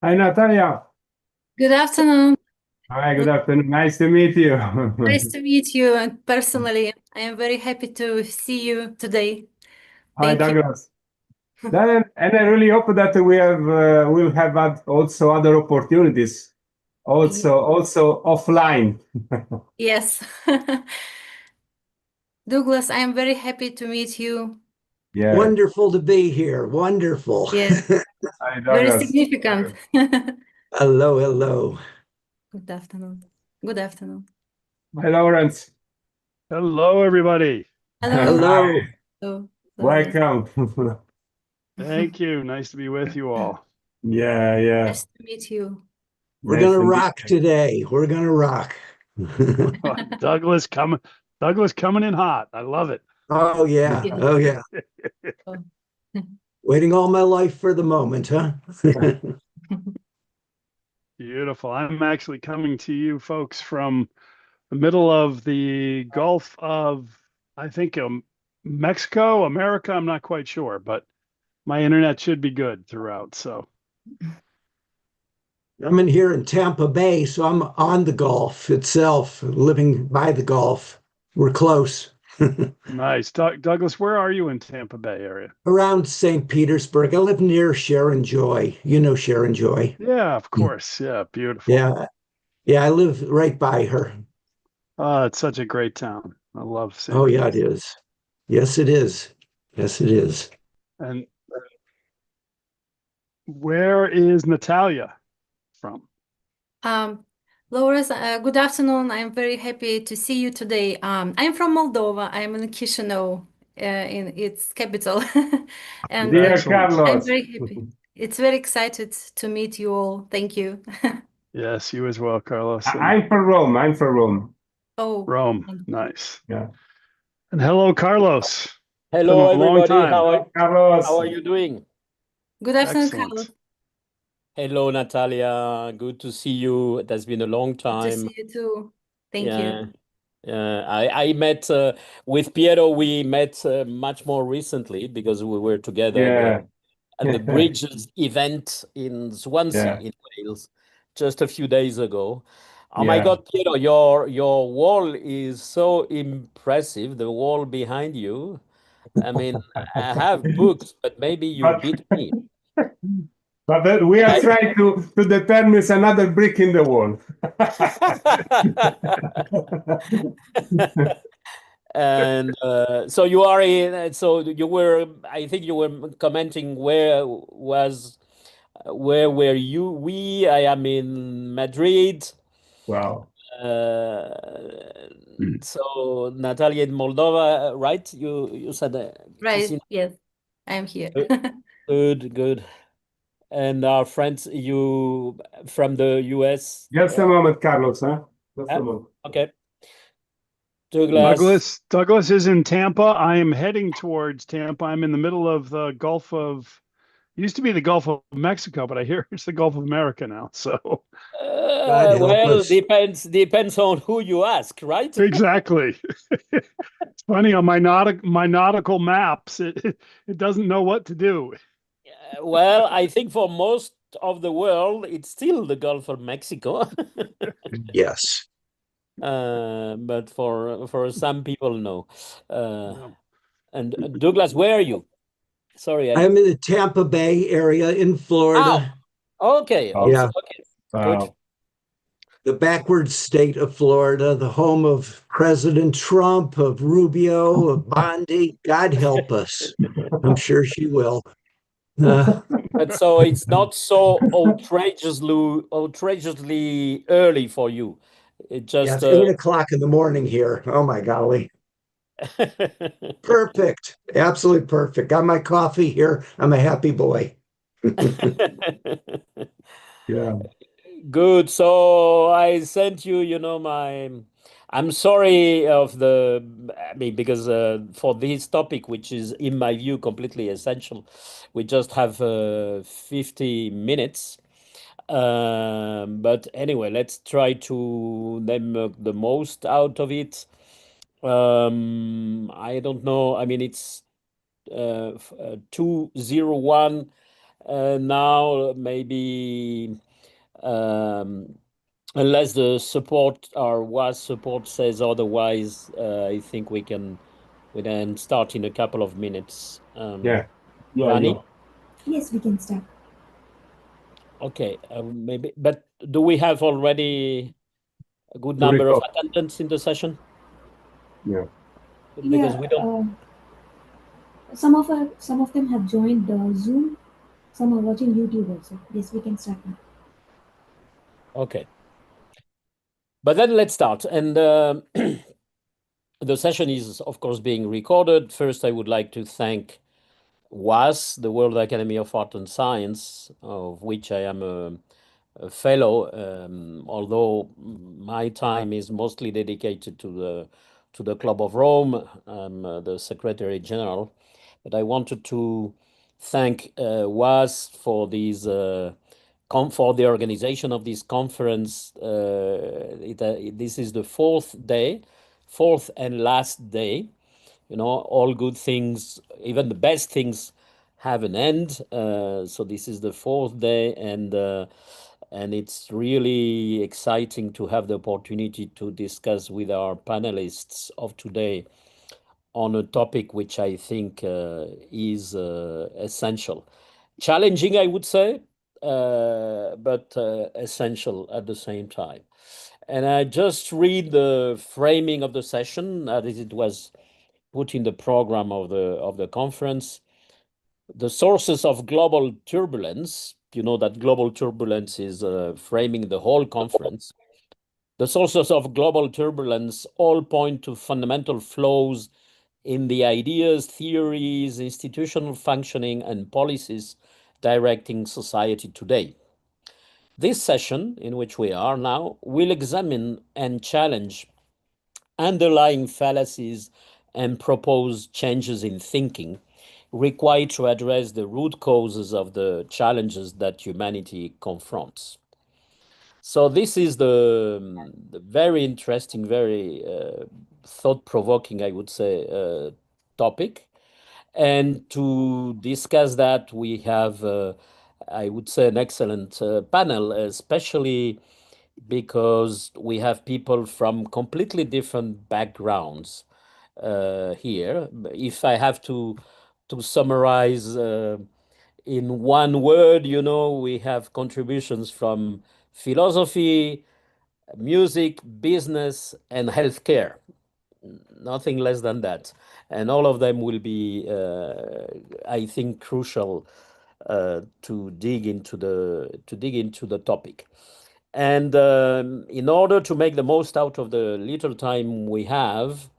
Hi, Natalia. Good afternoon. Hi, good afternoon. Nice to meet you. Nice to meet you. And personally, I am very happy to see you today. Hi, Thank you. Douglas. And I really hope that we'll have also other opportunities, Ye- also offline. Yes. Douglas, I am very happy to meet you. Yeah. Wonderful to be here. Wonderful. Yes, Hi, very Douglas. significant. Hello, hello. Good afternoon. Good afternoon. Hi, Lawrence. Hello, everybody. Hello. Hello. Hi. Hello, Lawrence. Welcome. Thank you. Nice to be with you all. Yeah, yeah. Nice to meet you. We're Nice gonna to meet rock you. today. We're gonna rock. Douglas coming, Douglas coming in hot. I love it. Oh yeah. Yes. Oh yeah. Oh. Waiting all my life for the moment, huh? Beautiful. I'm actually coming to you folks from the middle of the Gulf of, I think, Mexico, America. I'm not quite sure, but my internet should be good throughout. So I'm in here in Tampa Bay, so I'm on the Gulf itself, living by the Gulf. We're close. nice. Douglas, where are you in Tampa Bay area? Around St. Petersburg. I live near Sharon Joy. You know Sharon Joy. Yeah, of course. Yeah, beautiful. Yeah. Yeah, I live right by her. It's such a great town. I love St. Oh yeah, Pete. it is. Yes, it is. Yes, it is. And where is Natalia from? Um, Lawrence, good afternoon. I'm very happy to see you today. I'm from Moldova. I'm in Chisinau, in its capital, and Dear Excellent. I'm Carlos. very happy. It's very excited to meet you all. Thank you. Yes, you as well, Carlos. And I'm from Rome. I'm from Rome. Oh, Rome. Nice. Yeah. And hello, Carlos. It's been Hello, a long everybody. time. Hello, How Carlos. are you doing? good afternoon, Carlos. Excellent. Hello, Natalia. Good to see you. It has been a long Good to time. see you too. Thank you. Yeah. I met with Piero. We met much more recently because we were together Yeah. at the Bridges event in Swansea Yeah. in Wales just a few days ago. Oh my Yeah. God, Piero, your wall is so impressive. The wall behind you. I mean, I have books, but maybe you But beat me. we are I, trying to determine another brick in the wall. and so you are in. So you were. I think you were commenting where were you? I am in Madrid. Wow. Uh, so Natalia in Moldova, right? You said Right. Chisin. Yes, I am here. Good, good. And our friends, you from the US. Just a moment, Carlos, huh? Just a moment. Okay. Yeah. Douglas. Douglas is in Tampa. I am heading towards Tampa. I'm in the middle of the Gulf of, used to be the Gulf of Mexico, but I hear it's the Gulf of America now. So God help Well, us. depends on who you ask, right? exactly. It's funny on my nautical maps, it doesn't know what to do. Well, I think for most of the world, it's still the Gulf of Mexico. Yes. But for some people, no. Uh, Yeah. and Douglas, where are you? Sorry, I. I'm in the Tampa Bay area in Oh, Florida. okay, Oh, also Yeah. okay, good. wow. The backward state of Florida, the home of President Trump, of Rubio, of Bondi. God help us. I'm sure she will. Uh, But so it's not so outrageously early for you. It yeah, just it's 8 o'clock in the morning here. Oh my golly. Perfect. Absolutely perfect. Got my coffee here. I'm a happy boy. Yeah. Good. So I sent you, my. I'm sorry of the. I mean, because for this topic, which is, in my view, completely essential, we just have 50 minutes. But anyway, let's try to make the most out of it. I don't know. I mean, it's 201. Now maybe unless the support or WAAS support says otherwise, I think we can start in a couple of minutes. Yeah. Vani? Yes, we can start. Okay, maybe, but do we have already a good To number of record. attendants in the session? Yeah. Because we don't. Some of them have joined Zoom. Some are watching YouTube also. Yes, we can start now. Okay. But then let's start. And the session is, of course, being recorded. First, I would like to thank WAAS, the World Academy of Art and Science, of which I am a fellow, although my time is mostly dedicated to the Club of Rome. I'm the Secretary General, but I wanted to thank WAAS for these for the organization of this conference. This is the fourth and last day. You know, all good things, even the best things, have an end. So this is the fourth day, and it's really exciting to have the opportunity to discuss with our panelists of today on a topic which I think is essential. Challenging, I would say, but essential at the same time. And I just read the framing of the session as it was put in the program of the conference. The sources of global turbulence, you know that global turbulence is framing the whole conference. The sources of global turbulence all point to fundamental flaws in the ideas, theories, institutional functioning, and policies directing society today. This session, in which we are now, will examine and challenge underlying fallacies and propose changes in thinking required to address the root causes of the challenges that humanity confronts. So this is the very interesting, very thought-provoking, I would say, topic. And to discuss that, we have, I would say, an excellent panel, especially because we have people from completely different backgrounds here. If I have to summarize in one word, you know, we have contributions from philosophy, music, business, and healthcare. Nothing less than that. And all of them will be, I think, crucial to dig into the topic. And in order to make the most out of the little time we have,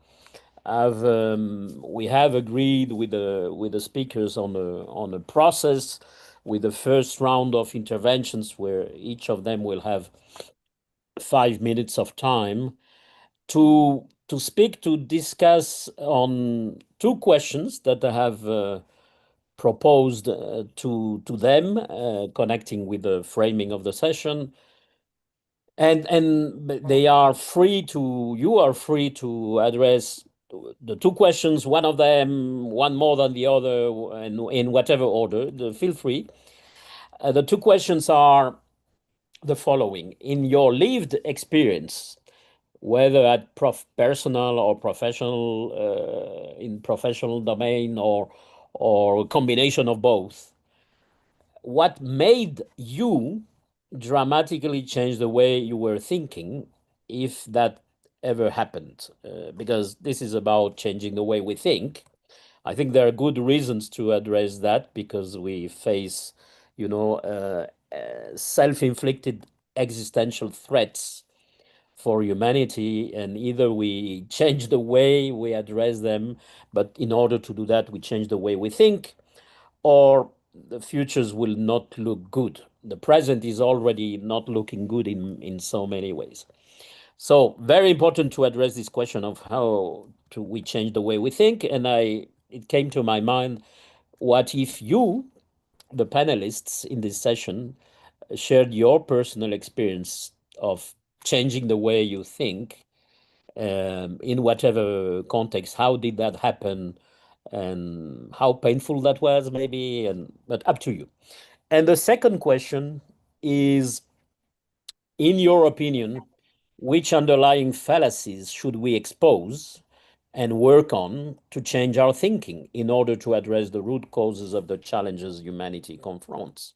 we have agreed with the speakers on a process with the first round of interventions where each of them will have 5 minutes of time to speak, to discuss on two questions that I have proposed to them, connecting with the framing of the session. And you are free to address the two questions, one of them, one more than the other, and in whatever order. Feel free. The two questions are the following: in your lived experience, whether at personal or professional, in professional domain or a combination of both, what made you dramatically change the way you were thinking, if that ever happened? Because this is about changing the way we think. I think there are good reasons to address that because we face, you know, self-inflicted existential threats for humanity, and either we change the way we address them, but in order to do that, we change the way we think, or the futures will not look good. The present is already not looking good in so many ways. So very important to address this question of how we change the way we think. And it came to my mind, what if you, the panelists in this session, shared your personal experience of changing the way you think in whatever context? How did that happen? And how painful that was, maybe, but up to you. And the second question is, in your opinion, which underlying fallacies should we expose and work on to change our thinking in order to address the root causes of the challenges humanity confronts?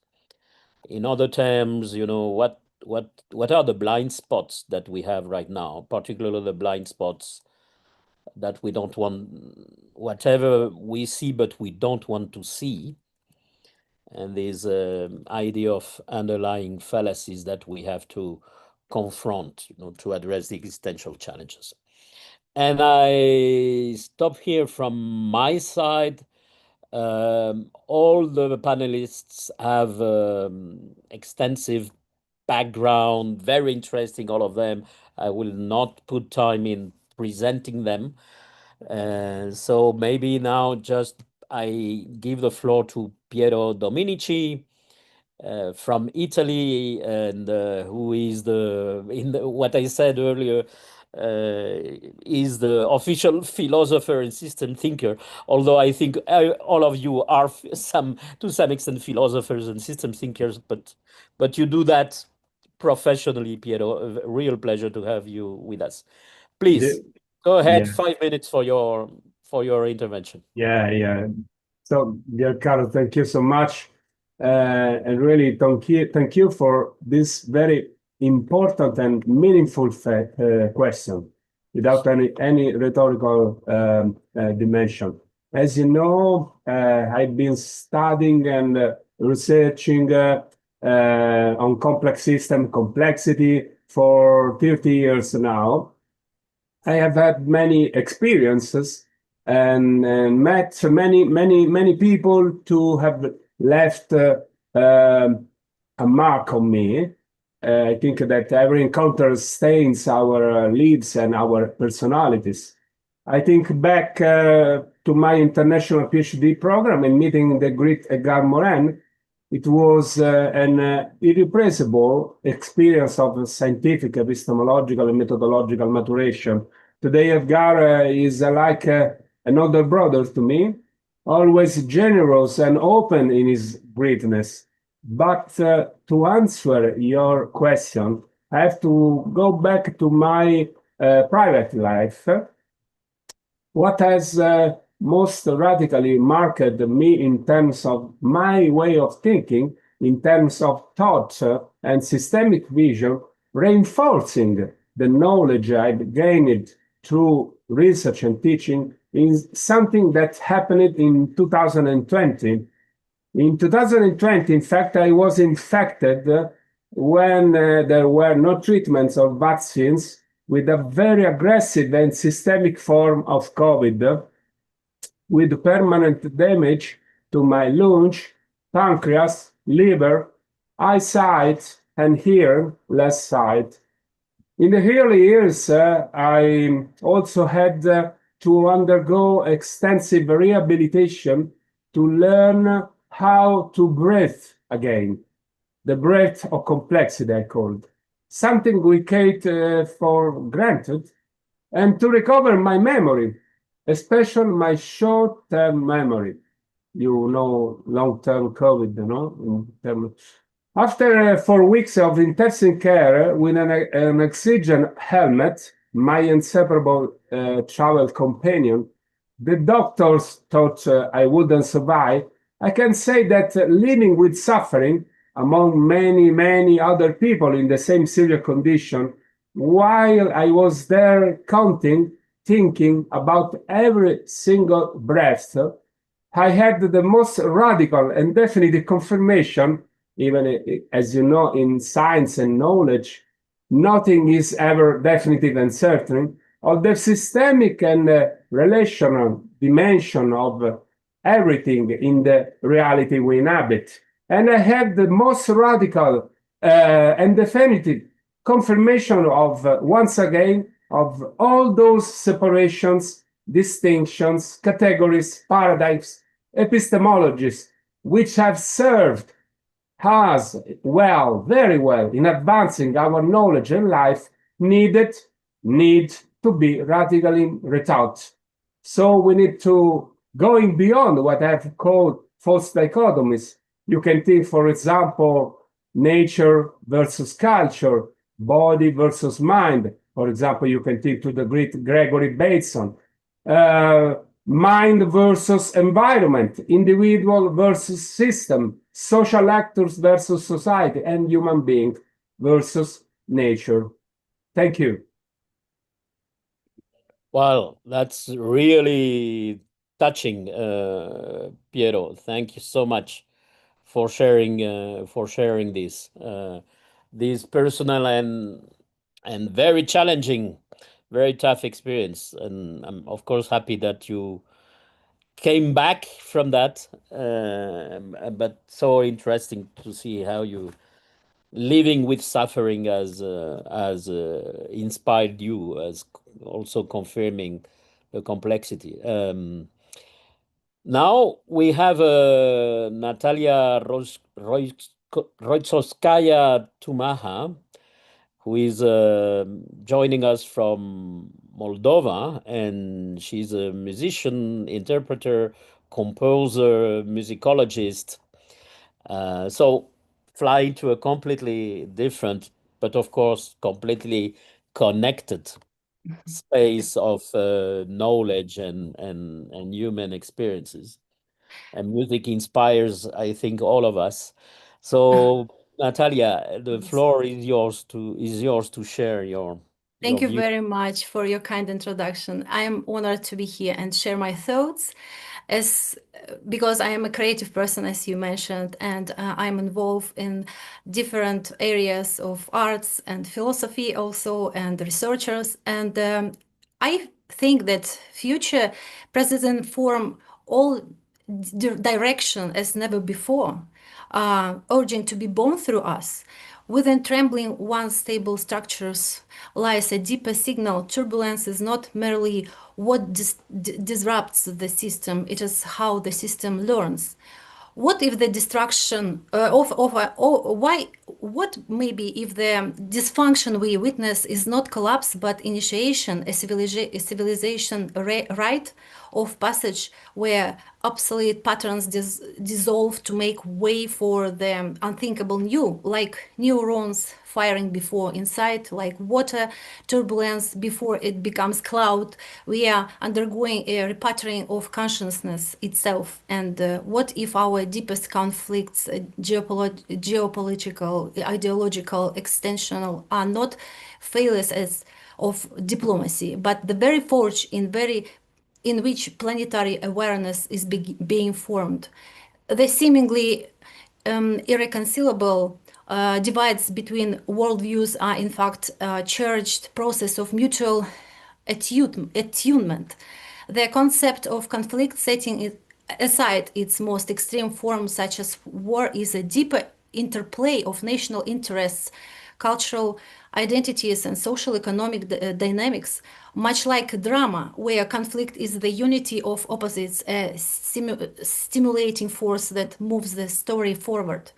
In other terms, what are the blind spots that we have right now, particularly the blind spots that we don't want, whatever we see, but we don't want to see. And this idea of underlying fallacies that we have to confront, to address the existential challenges. And I stop here from my side. All the panelists have extensive background, very interesting, all of them. I will not put time in presenting them. So maybe now just I give the floor to Piero Dominici from Italy, and who is what I said earlier, is the official philosopher and system thinker. Although I think all of you are to some extent philosophers and system thinkers, but you do that professionally, Piero. A real pleasure to have you with us. Please go ahead. Yeah. 5 minutes for your intervention. Yeah. So, dear Carlo, thank you so much. And really, thank you for this very important and meaningful question without any rhetorical dimension. As you know, I've been studying and researching on complex system complexity for 30 years now. I have had many experiences and met many people to have left a mark on me. I think that every encounter stains our lives and our personalities. I think back to my international PhD program and meeting the great Edgar Morin. It was an irrepressible experience of scientific, epistemological, and methodological maturation. Today, Edgar is like an older brother to me, always generous and open in his greatness. But to answer your question, I have to go back to my private life. What has most radically marked me in terms of my way of thinking, in terms of thought and systemic vision, reinforcing the knowledge I've gained through research and teaching, is something that happened in 2020. In 2020, in fact, I was infected when there were no treatments or vaccines, with a very aggressive and systemic form of COVID, with permanent damage to my lungs, pancreas, liver, eyesight, and here, less sight. In the early years, I also had to undergo extensive rehabilitation to learn how to breathe again. The breath of complexity, I called. Something we take for granted, and to recover my memory, especially my short-term memory. Long-term COVID, After 4 weeks of intensive care with an oxygen helmet, my inseparable travel companion, the doctors thought I wouldn't survive. I can say that living with suffering among many other people in the same serious condition, while I was there counting, thinking about every single breath, I had the most radical and definitive confirmation. Even as you know, in science and knowledge, nothing is ever definitive and certain, of the systemic and relational dimension of everything in the reality we inhabit. And I have the most radical and definitive confirmation of, once again, of all those separations, distinctions, categories, paradigms, epistemologies, which have served us well, very well, in advancing our knowledge and life, need to be radically retaught. So we need to, going beyond what I've called false dichotomies, You can think, for example, nature versus culture, body versus mind. For example, you can think to the great Gregory Bateson. Mind versus environment, individual versus system, social actors versus society, and human being versus nature. Thank you. Well, that's really touching, Piero. Thank you so much for sharing this personal and very challenging, very tough experience. And I'm of course happy that you came back from that. But so interesting to see how you living with suffering as inspired you, as also confirming the complexity. Now we have Natalia Roitsovskaya Tumaha, who is joining us from Moldova, and she's a musician, interpreter, composer, musicologist. So flying to a completely different, but of course completely connected space of knowledge and human experiences. And music inspires, I think, all of us. So, Natalia, the floor is yours to share your Thank you view. very much for your kind introduction. I am honored to be here and share my thoughts because I am a creative person, as you mentioned, and I'm involved in different areas of arts and philosophy also, and researchers. And I think that future president form all direction as never before, urging to be born through us. Within trembling once stable structures lies a deeper signal. Turbulence is not merely what disrupts the system, it is how the system learns. What if the destruction what maybe if the dysfunction we witness is not collapse but initiation, a civilization rite of passage where obsolete patterns dissolve to make way for the unthinkable new, like neurons firing before insight, like water turbulence before it becomes cloud. We are undergoing a repattering of consciousness itself. And what if our deepest conflicts, geopolitical, ideological, extensional, are not failures of diplomacy, but the very forge in which planetary awareness is being formed? The seemingly irreconcilable divides between worldviews are in fact a charged process of mutual attunement. The concept of conflict, setting aside its most extreme forms such as war, is a deeper interplay of national interests, cultural identities, and social economic dynamics, much like drama, where conflict is the unity of opposites, a stimulating force that moves the story forward.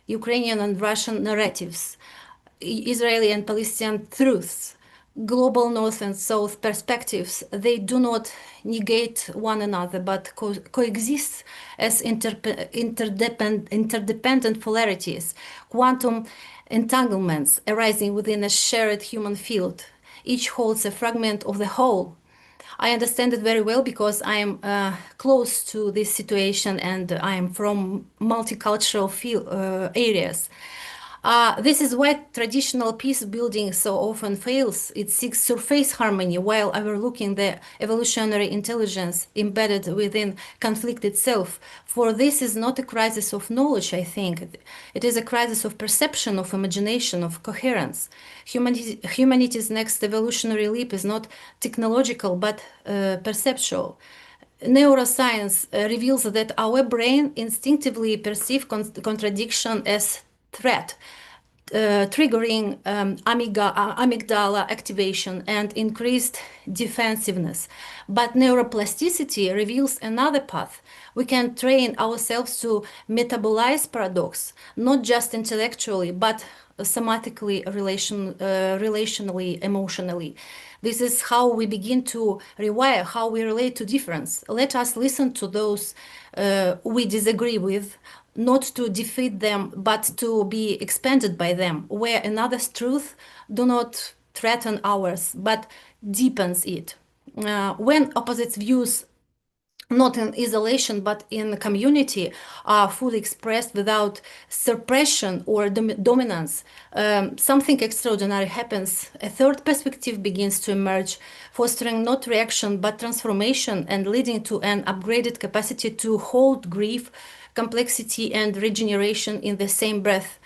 Ukrainian and Russian narratives, Israeli and Palestinian truths, global North and South perspectives, they do not negate one another but coexist as interdependent polarities, quantum entanglements arising within a shared human field. Each holds a fragment of the whole. I understand it very well because I am close to this situation and I am from multicultural areas. This is why traditional peace building so often fails. It seeks surface harmony while overlooking the evolutionary intelligence embedded within conflict itself. For this is not a crisis of knowledge, I think. It is a crisis of perception, of imagination, of coherence. Humanity's next evolutionary leap is not technological but perceptual. Neuroscience reveals that our brain instinctively perceives contradiction as threat, triggering amygdala activation and increased defensiveness. But neuroplasticity reveals another path. We can train ourselves to metabolize paradox, not just intellectually, but somatically, relationally, emotionally. This is how we begin to rewire how we relate to difference. Let us listen to those we disagree with, not to defeat them, but to be expanded by them, where another's truth do not threaten ours, but deepens it. When opposite views, not in isolation but in community, are fully expressed without suppression or dominance, something extraordinary happens. A third perspective begins to emerge, fostering not reaction but transformation and leading to an upgraded capacity to hold grief, complexity, and regeneration in the same breath,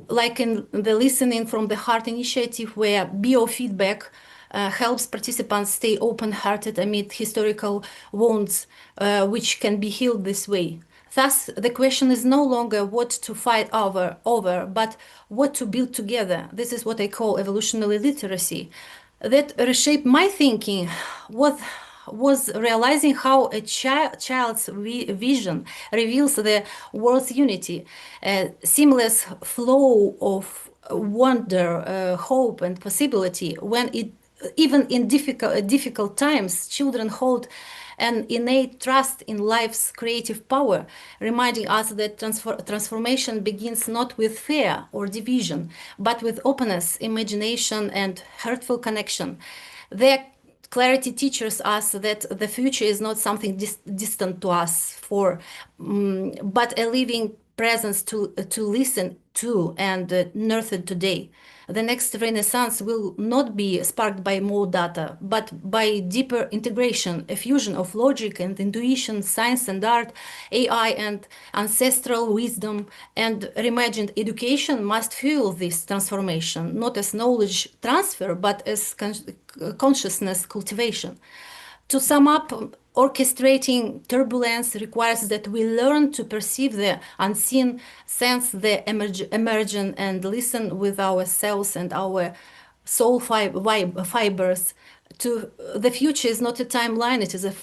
like in the Listening from the Heart initiative, where biofeedback helps participants stay open-hearted amid historical wounds, which can be healed this way. Thus, the question is no longer what to fight over, but what to build together. This is what I call evolutionary literacy. That reshaped my thinking was realizing how a child's vision reveals the world's unity, a seamless flow of wonder, hope, and possibility. When it, even in difficult times, children hold an innate trust in life's creative power, reminding us that transformation begins not with fear or division, but with openness, imagination, and heartful connection. Their clarity teaches us that the future is not something distant to us, but a living presence to listen to and nurture today. The next renaissance will not be sparked by more data, but by deeper integration, a fusion of logic and intuition, science and art, AI and ancestral wisdom, and reimagined education must fuel this transformation, not as knowledge transfer, but as consciousness cultivation. To sum up, orchestrating turbulence requires that we learn to perceive the unseen, sense the emergent, and listen with ourselves and our soul fibers. To the future is not a timeline; it is a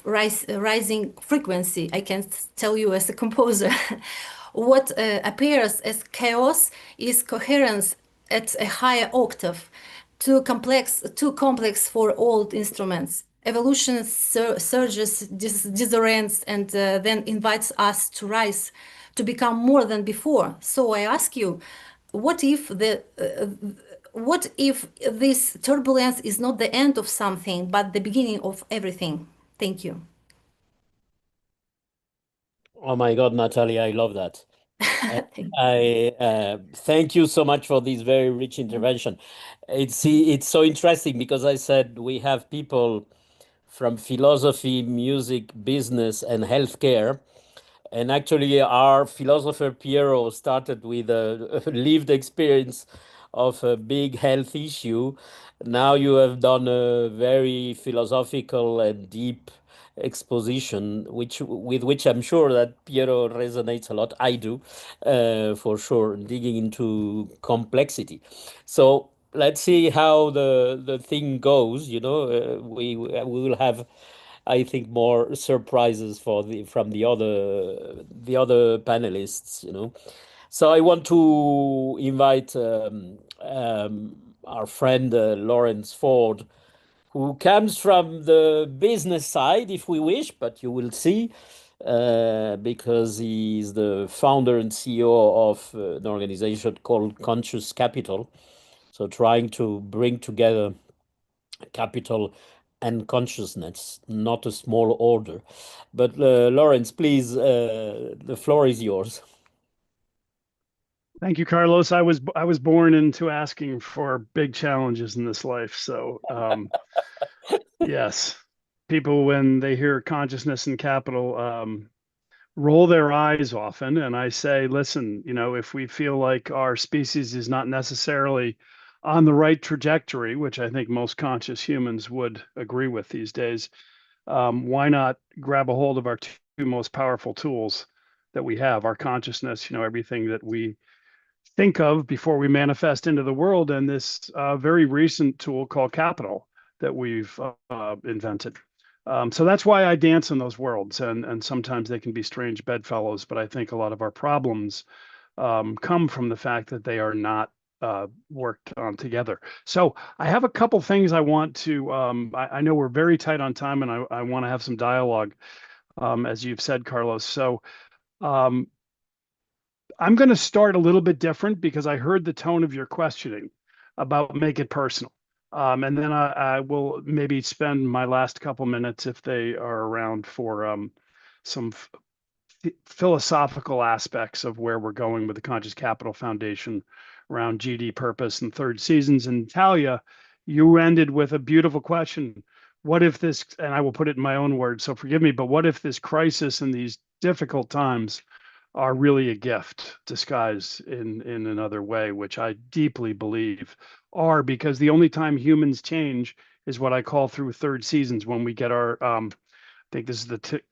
rising frequency. I can tell you as a composer. What appears as chaos is coherence at a higher octave, too complex for old instruments. Evolution surges, disorients, and then invites us to rise, to become more than before. So I ask you, what if this turbulence is not the end of something, but the beginning of everything? Thank you. Oh my God, Natalia, I love that. I thank you so much for this very rich intervention. It's so interesting because I said we have people from philosophy, music, business, and healthcare. And actually, our philosopher Piero started with a lived experience of a big health issue. Now you have done a very philosophical and deep exposition, with which I'm sure that Piero resonates a lot. I do, for sure, digging into complexity. So let's see how the thing goes. We will have, I think, more surprises from the other panelists. So I want to invite our friend Lawrence Ford, who comes from the business side, if we wish, but you will see, because he's the founder and CEO of an organization called Conscious Capital. So trying to bring together capital and consciousness, not a small order. But Lawrence, please, the floor is yours. Thank you, Carlos. I was born into asking for big challenges in this life. So yes, people, when they hear consciousness and capital, roll their eyes often. And I say, listen, if we feel like our species is not necessarily on the right trajectory, which I think most conscious humans would agree with these days, why not grab a hold of our two most powerful tools that we have, our consciousness, everything that we think of before we manifest into the world, and this very recent tool called capital that we've invented. So that's why I dance in those worlds, and sometimes they can be strange bedfellows, but I think a lot of our problems come from the fact that they are not worked on together. So I have a couple things I want to, I know we're very tight on time, and I want to have some dialogue, as you've said, Carlos. So I'm going to start a little bit different because I heard the tone of your questioning about make it personal. And then I will maybe spend my last couple minutes, if they are around, for some philosophical aspects of where we're going with the Conscious Capital Foundation around GD purpose and third seasons. And Talia, you ended with a beautiful question. What if this, and I will put it in my own words, so forgive me, but what if this crisis and these difficult times are really a gift disguised in another way, which I deeply believe are, because the only time humans change is what I call through third seasons, when we get our I think this is the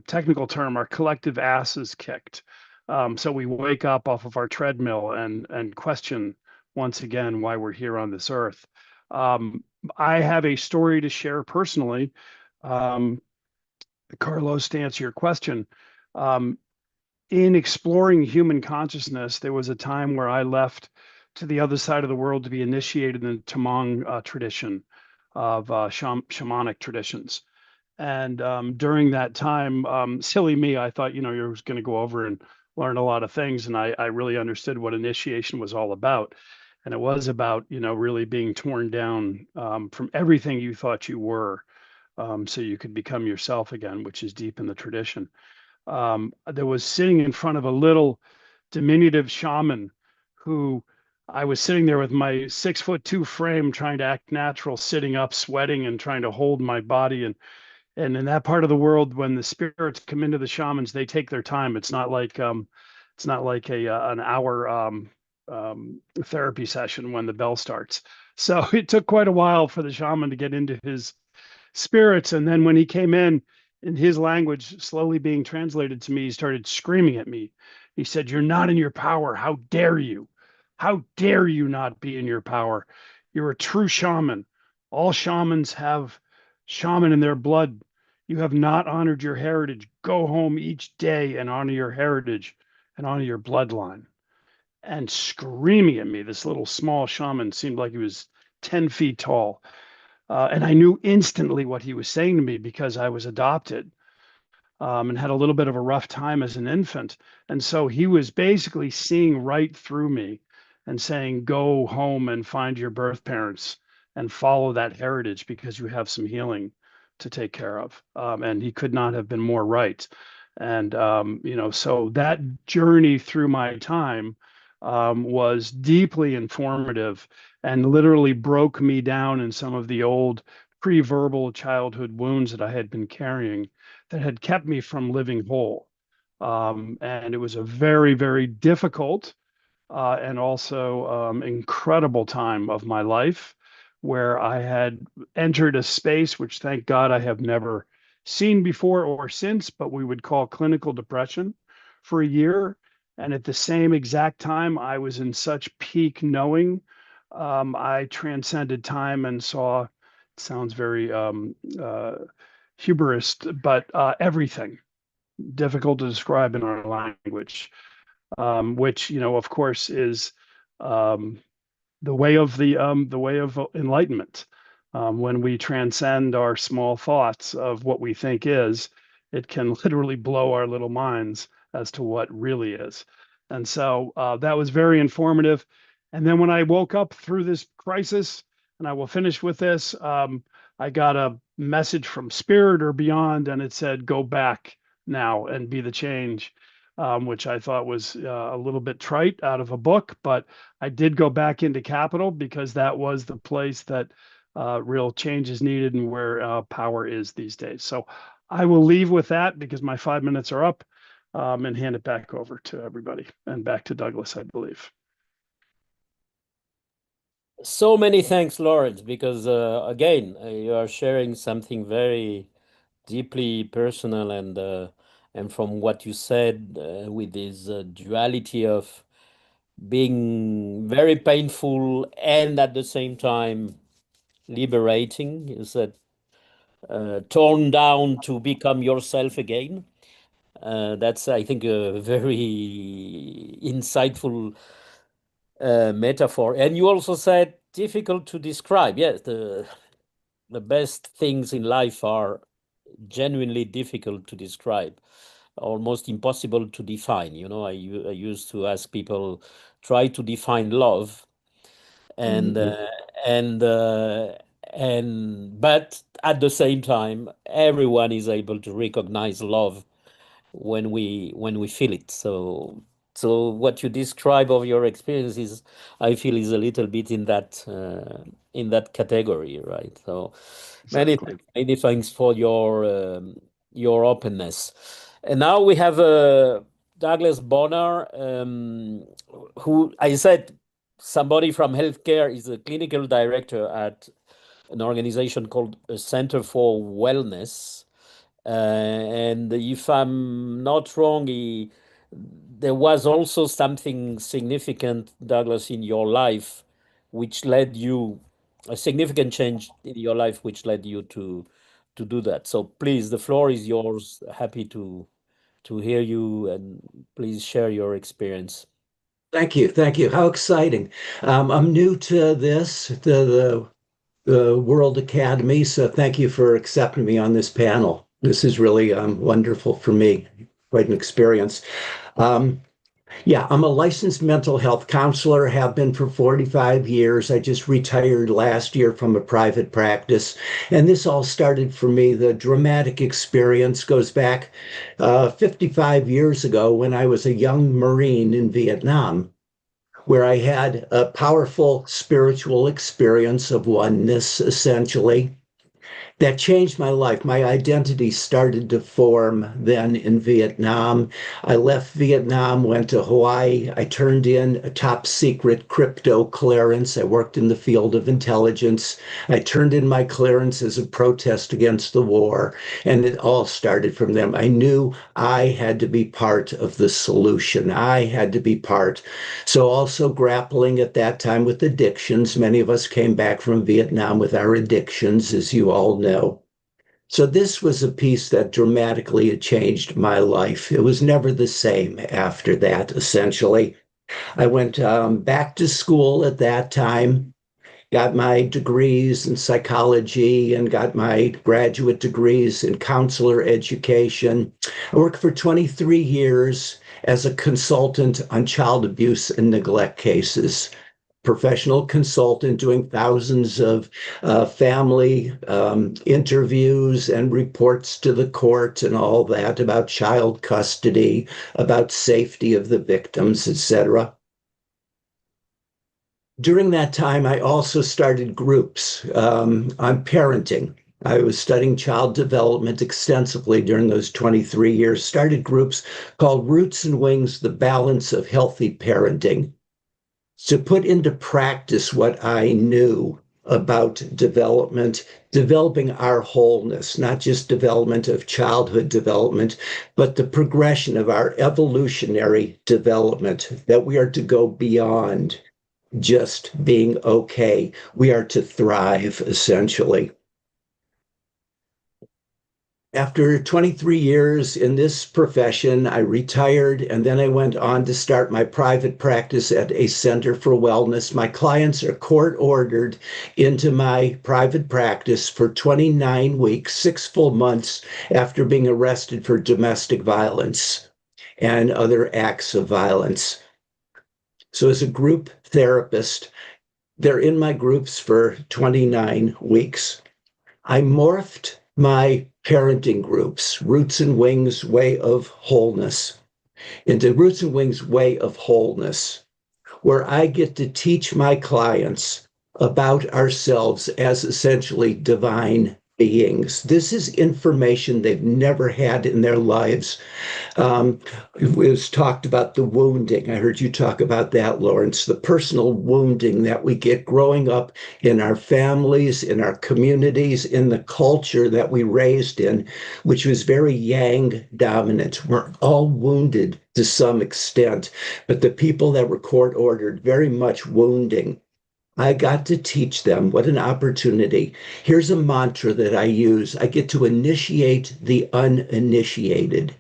technical term, our collective asses kicked. So we wake up off of our treadmill and question once again why we're here on this earth. I have a story to share personally. Carlos, to answer your question, in exploring human consciousness, there was a time where I left to the other side of the world to be initiated in the Tamang tradition of shamanic traditions. And during that time, silly me, I thought, you know, you was going to go over and learn a lot of things. And I really understood what initiation was all about. And it was about, you know, really being torn down from everything you thought you were, so you could become yourself again, which is deep in the tradition. There was sitting in front of a little diminutive shaman who I was sitting there with my 6'2" frame, trying to act natural, sitting up, sweating, and trying to hold my body. And in that part of the world, when the spirits come into the shamans, they take their time. It's not like a an hour therapy session when the bell starts. So it took quite a while for the shaman to get into his spirits. And then when he came in his language, slowly being translated to me, he started screaming at me. He said, "You're not in your power. How dare you? How dare you not be in your power? You're a true shaman. All shamans have shaman in their blood. You have not honored your heritage. Go home each day and honor your heritage and honor your bloodline." And screaming at me, this little small shaman seemed like he was 10 feet tall. And I knew instantly what he was saying to me because I was adopted and had a little bit of a rough time as an infant. And so he was basically seeing right through me and saying, "Go home and find your birth parents and follow that heritage because you have some healing to take care of." And he could not have been more right. And, you know, so that journey through my time was deeply informative and literally broke me down in some of the old pre-verbal childhood wounds that I had been carrying that had kept me from living whole. And it was a very, very difficult and also incredible time of my life where I had entered a space which, thank God, I have never seen before or since, but we would call clinical depression for a year. And at the same exact time, I was in such peak knowing. I transcended time and saw, it sounds very hubris, but everything difficult to describe in our language, which, you know, of course, is the way of the way of enlightenment. When we transcend our small thoughts of what we think is, it can literally blow our little minds as to what really is. And so that was very informative. And then when I woke up through this crisis, and I will finish with this, I got a message from spirit or beyond, and it said, "Go back now and be the change," which I thought was a little bit trite out of a book, but I did go back into capital because that was the place that real change is needed and where power is these days. So I will leave with that because my 5 minutes are up, and hand it back over to everybody and back to Douglas, I believe. So many thanks, Lawrence, because again, you are sharing something very deeply personal, and from what you said, with this duality of being very painful and at the same time liberating, is that torn down to become yourself again. That's, I think, a very insightful metaphor. And you also said difficult to describe. Yes, the best things in life are genuinely difficult to describe. almost impossible to define. You know, I used to ask people, try to define love, and but at the same time, everyone is able to recognize love when we feel it. So what you describe of your experience is, I feel, is a little bit in that category, right? So Exactly. many thanks for your openness. And now we have Douglas Bonner, who I said somebody from healthcare, is a clinical director at an organization called Center for Wellness. And if I'm not wrong, there was also something significant, Douglas, in your life, which led you, a significant change in your life, which led you to do that. So please, the floor is yours. Happy to hear you, and please share your experience. Thank you. Thank you. How exciting. I'm new to this, to the World Academy, so thank you for accepting me on this panel. This is really wonderful for me, quite an experience. Yeah, I'm a licensed mental health counselor, have been for 45 years. I just retired last year from a private practice. And this all started for me. The dramatic experience goes back 55 years ago when I was a young Marine in Vietnam, where I had a powerful spiritual experience of oneness, essentially. That changed my life. My identity started to form then in Vietnam. I left Vietnam, went to Hawaii. I turned in a top secret crypto clearance. I worked in the field of intelligence. I turned in my clearance as a protest against the war, and it all started from them. I knew I had to be part of the solution. I had to be part. So also grappling at that time with addictions. Many of us came back from Vietnam with our addictions, as you all know. So this was a piece that dramatically changed my life. It was never the same after that, essentially. I went back to school at that time, got my degrees in psychology and got my graduate degrees in counselor education. I worked for 23 years as a consultant on child abuse and neglect cases, professional consultant doing thousands of family interviews and reports to the court and all that about child custody, about safety of the victims, etc. During that time, I also started groups on parenting. I was studying child development extensively during those 23 years, started groups called Roots and Wings, the Balance of Healthy Parenting, to put into practice what I knew about development, developing our wholeness, not just development of childhood development, but the progression of our evolutionary development, that we are to go beyond just being okay. We are to thrive, essentially. After 23 years in this profession, I retired, and then I went on to start my private practice at a center for wellness. My clients are court ordered into my private practice for 29 weeks, 6 full months after being arrested for domestic violence and other acts of violence. So as a group therapist, they're in my groups for 29 weeks. I morphed my parenting groups, Roots and Wings Way of Wholeness, into Roots and Wings Way of Wholeness, where I get to teach my clients about ourselves as essentially divine beings. This is information they've never had in their lives. It was talked about the wounding. I heard you talk about that, Lawrence, the personal wounding that we get growing up in our families, in our communities, in the culture that we raised in, which was very yang dominant. We're all wounded to some extent, but the people that were court ordered, very much wounding. I got to teach them. What an opportunity. Here's a mantra that I use. I get to initiate the uninitiated.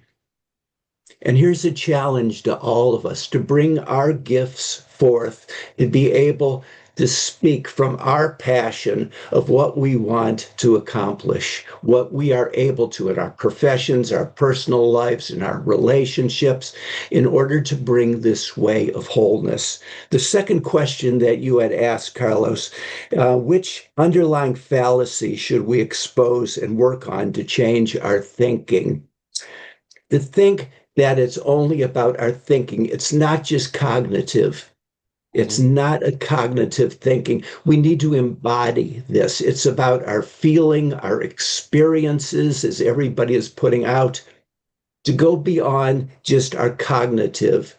And here's a challenge to all of us to bring our gifts forth and be able to speak from our passion of what we want to accomplish, what we are able to in our professions, our personal lives, in our relationships, in order to bring this way of wholeness. The second question that you had asked, Carlos, which underlying fallacy should we expose and work on to change our thinking? To think that it's only about our thinking, it's not just cognitive. It's not a cognitive thinking. We need to embody this. It's about our feeling, our experiences, as everybody is putting out, to go beyond just our cognitive.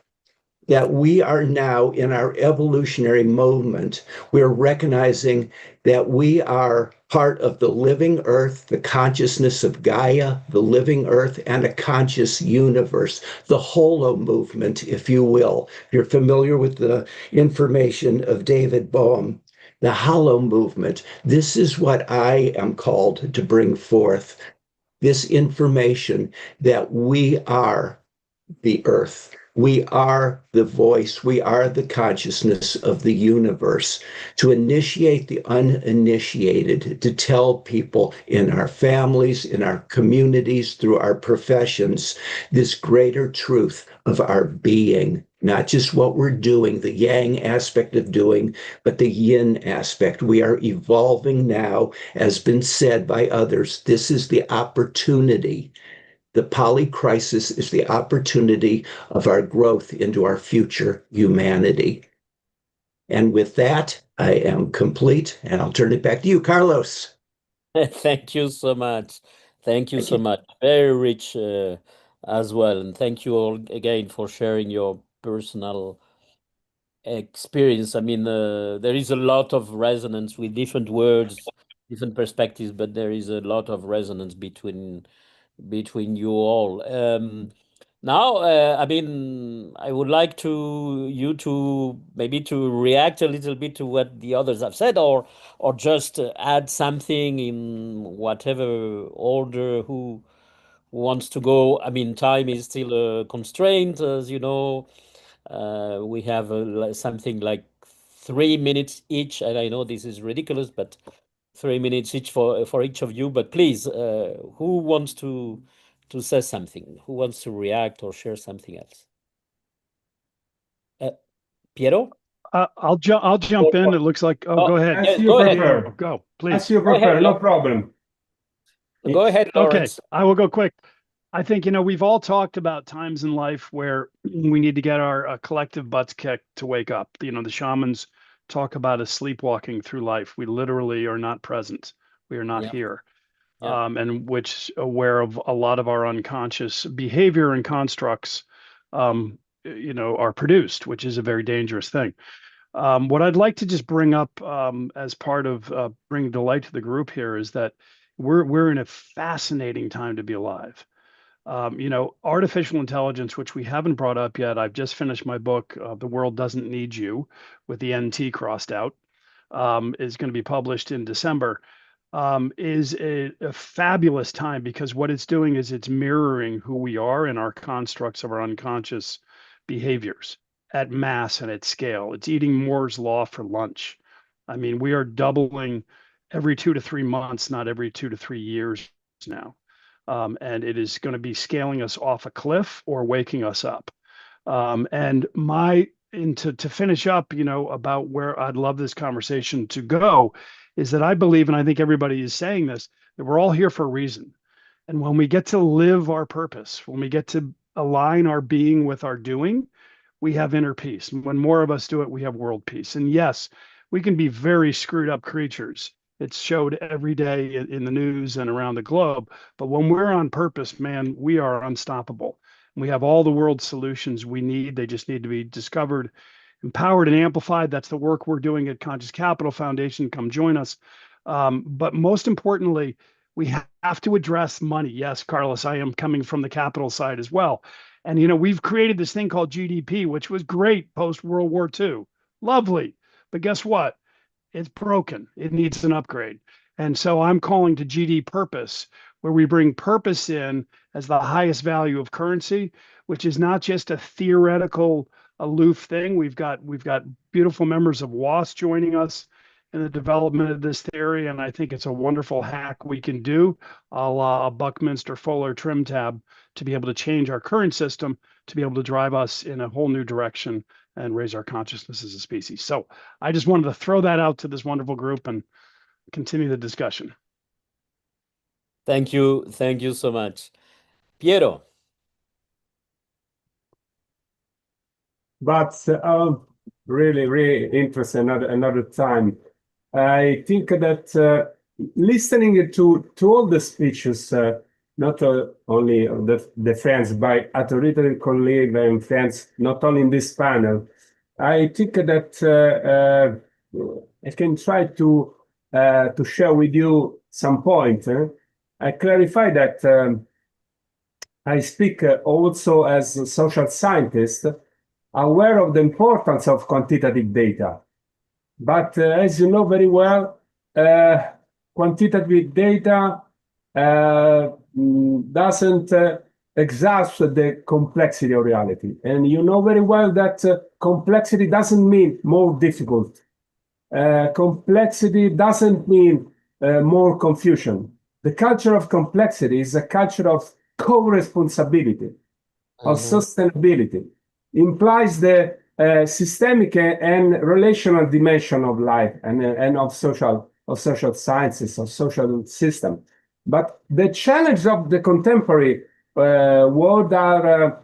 That we are now in our evolutionary moment, we're recognizing that we are part of the living earth, the consciousness of Gaia, the living earth, and a conscious universe, the holo movement, if you will. If you're familiar with the information of David Bohm, the hollow movement, this is what I am called to bring forth, this information that we are the earth. We are the voice, we are the consciousness of the universe, to initiate the uninitiated, to tell people in our families, in our communities, through our professions, this greater truth of our being, not just what we're doing, the yang aspect of doing, but the yin aspect. We are evolving now, as been said by others. This is the opportunity. The poly crisis is the opportunity of our growth into our future humanity. And with that, I am complete, and I'll turn it back to you, Carlos. Thank you so much. Thank you so much. Very rich as well. And thank you all again for sharing your personal experience. I mean, there is a lot of resonance with different words, different perspectives, but there is a lot of resonance between you all. Now, I mean, I would like you to maybe to react a little bit to what the others have said, or just add something in whatever order who wants to go. I mean, time is still a constraint, as you know. We have something like 3 minutes each, and I know this is ridiculous, but 3 minutes each for each of you. But please, who wants to say something? Who wants to react or share something else? Piero? I'll jump in. It looks like. Oh, go ahead. As you go ahead. prefer. Go, please. As you Go ahead, prefer, no Lawrence. problem. Go ahead, Okay, Lawrence. I will go quick. I think, we've all talked about times in life where we need to get our collective butts kicked to wake up. The shamans talk about us sleepwalking through life. We literally are not present. We are not Yeah. here. Yeah. And which aware of a lot of our unconscious behavior and constructs, are produced, which is a very dangerous thing. What I'd like to just bring up as part of bringing delight to the group here is that we're in a fascinating time to be alive. Artificial intelligence, which we haven't brought up yet. I've just finished my book, The World Doesn't Need You, with the NT crossed out, is going to be published in December. Is a fabulous time because what it's doing is it's mirroring who we are and our constructs of our unconscious behaviors at mass and at scale. It's eating Moore's law for lunch. I mean, we are doubling every 2 to 3 months, not every 2 to 3 years now. And it is going to be scaling us off a cliff or waking us up. And to finish up, about where I'd love this conversation to go is that I believe, and I think everybody is saying this, that we're all here for a reason. And when we get to live our purpose, when we get to align our being with our doing, we have inner peace. And when more of us do it, we have world peace. And yes, we can be very screwed up creatures. It's showed every day in the news and around the globe. But when we're on purpose, man, we are unstoppable. We have all the world's solutions we need. They just need to be discovered, empowered, and amplified. That's the work we're doing at Conscious Capital Foundation. Come join us. But most importantly, we have to address money. Yes, Carlos, I am coming from the capital side as well. And, we've created this thing called GDP, which was great post World War II. Lovely. But guess what? It's broken. It needs an upgrade. And so I'm calling to GD Purpose, where we bring purpose in as the highest value of currency, which is not just a theoretical aloof thing. We've got beautiful members of WAAS joining us in the development of this theory, and I think it's a wonderful hack we can do, a la a Buckminster Fuller trim tab, to be able to change our current system, to be able to drive us in a whole new direction and raise our consciousness as a species. So I just wanted to throw that out to this wonderful group and continue the discussion. Thank you so much. Piero. But really, really interesting. Another time. I think that listening to all the speeches, not only the friends by authoritative colleagues and friends, not only in this panel, I think that I can try to share with you some points. I clarify that I speak also as a social scientist, aware of the importance of quantitative data. But as you know very well, quantitative data doesn't exhaust the complexity of reality. And you know very well that complexity doesn't mean more difficult. Complexity doesn't mean more confusion. The culture of complexity is a culture of co-responsibility, of sustainability. Implies the systemic and relational dimension of life and of social sciences, of social system. But the challenge of the contemporary world are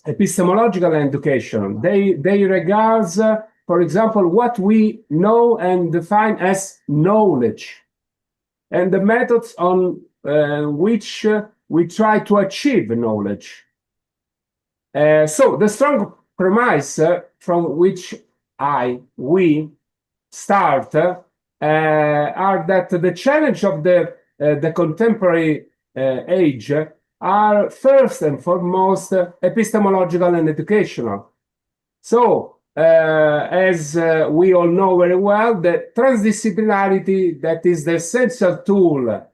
epistemological and education. They regards, for example, what we know and define as knowledge, and the methods on which we try to achieve knowledge. So the strong premise from which we start are that the challenge of the contemporary age are first and foremost epistemological and educational. So as we all know very well, the transdisciplinarity that is the essential tool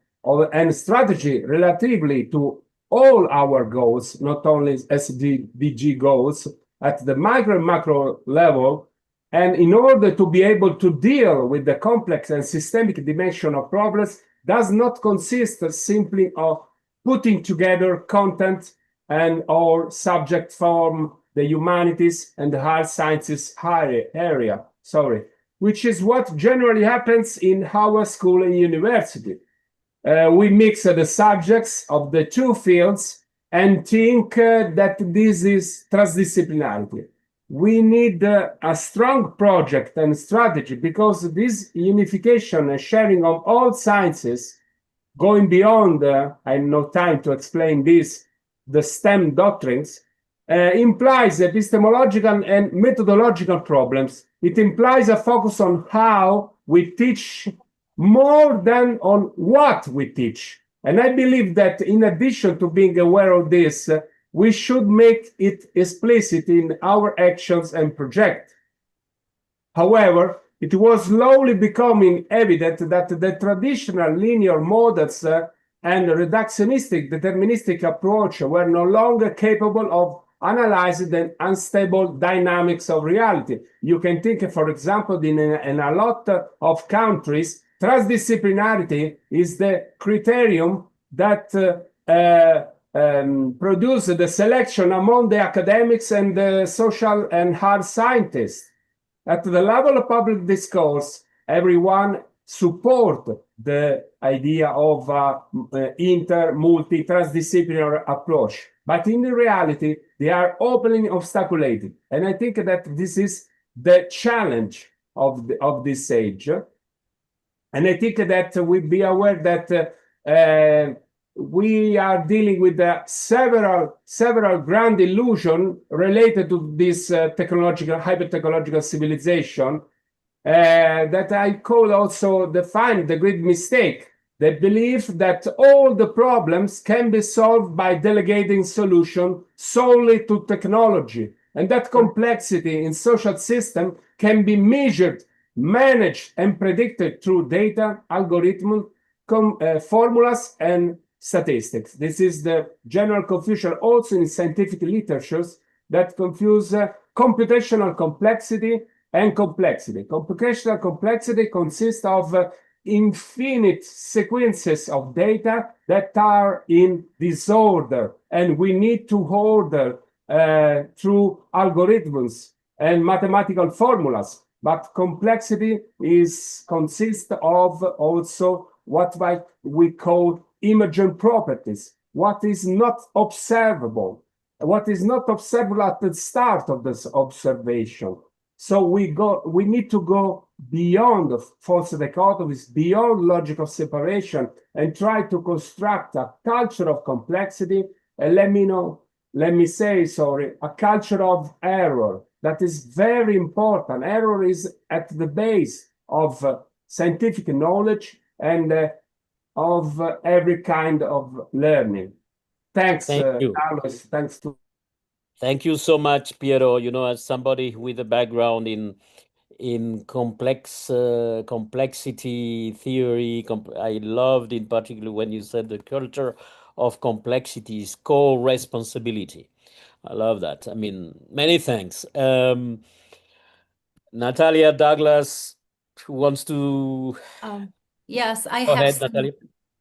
and strategy relatively to all our goals, not only SDG goals, at the micro and macro level. And in order to be able to deal with the complex and systemic dimension of problems, does not consist simply of putting together content and or subject from the humanities and the hard sciences area, which is what generally happens in our school and university. We mix the subjects of the two fields and think that this is transdisciplinarity. We need a strong project and strategy, because this unification and sharing of all sciences, going beyond, I have no time to explain this, the STEM doctrines, implies epistemological and methodological problems. It implies a focus on how we teach more than on what we teach. And I believe that in addition to being aware of this, we should make it explicit in our actions and projects. However, it was slowly becoming evident that the traditional linear models and reductionistic deterministic approach were no longer capable of analyzing the unstable dynamics of reality. You can think, for example, in a lot of countries, transdisciplinarity is the criterion that produces the selection among the academics and the social and hard scientists. At the level of public discourse, everyone support the idea of multi-transdisciplinary approach. But in reality, they are openly obstaculated. And I think that this is the challenge of this age. And I think that we be aware that we are dealing with several grand illusions related to this hyper-technological civilization that I call also define the great mistake. The belief that all the problems can be solved by delegating solution solely to technology, and that complexity in social system can be measured, managed, and predicted through data, algorithms, formulas, and statistics. This is the general confusion also in scientific literatures that confuse computational complexity and complexity. Computational complexity consists of infinite sequences of data that are in disorder, and we need to order through algorithms and mathematical formulas. But complexity consists of also what we call emergent properties, what is not observable, what is not observable at the start of this observation. So we need to go beyond false dichotomies, beyond logical separation, and try to construct a culture of complexity. And let me say, a culture of error that is very important. Error is at the base of scientific knowledge and of every kind of learning. Thanks, Thank you. Carlos. Thanks to. Thank you so much, Piero. You know, as somebody with a background in complexity theory, I loved in particular when you said the culture of complexity is co-responsibility. I love that. I mean, many thanks. Natalia, Douglas, who wants to Yes, I go have ahead, some Natalia?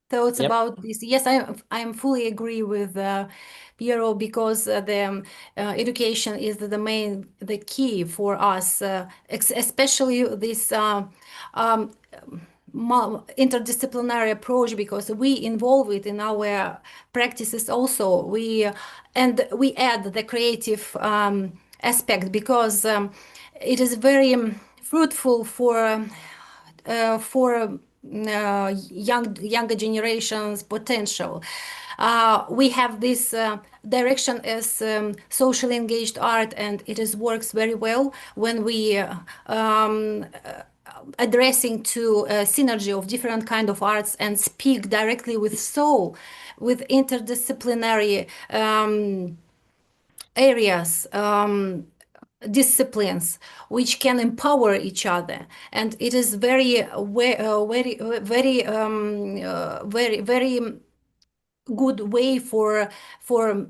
thoughts Yep. about this. Yes, I fully agree with Piero, because the education is the key for us, especially this interdisciplinary approach, because we involve it in our practices also. We add the creative aspect, because it is very fruitful for younger generations potential. We have this direction as socially engaged art, and works very well when we addressing to synergy of different kind of arts and speak directly with soul, with interdisciplinary areas, disciplines which can empower each other. And it is very good way for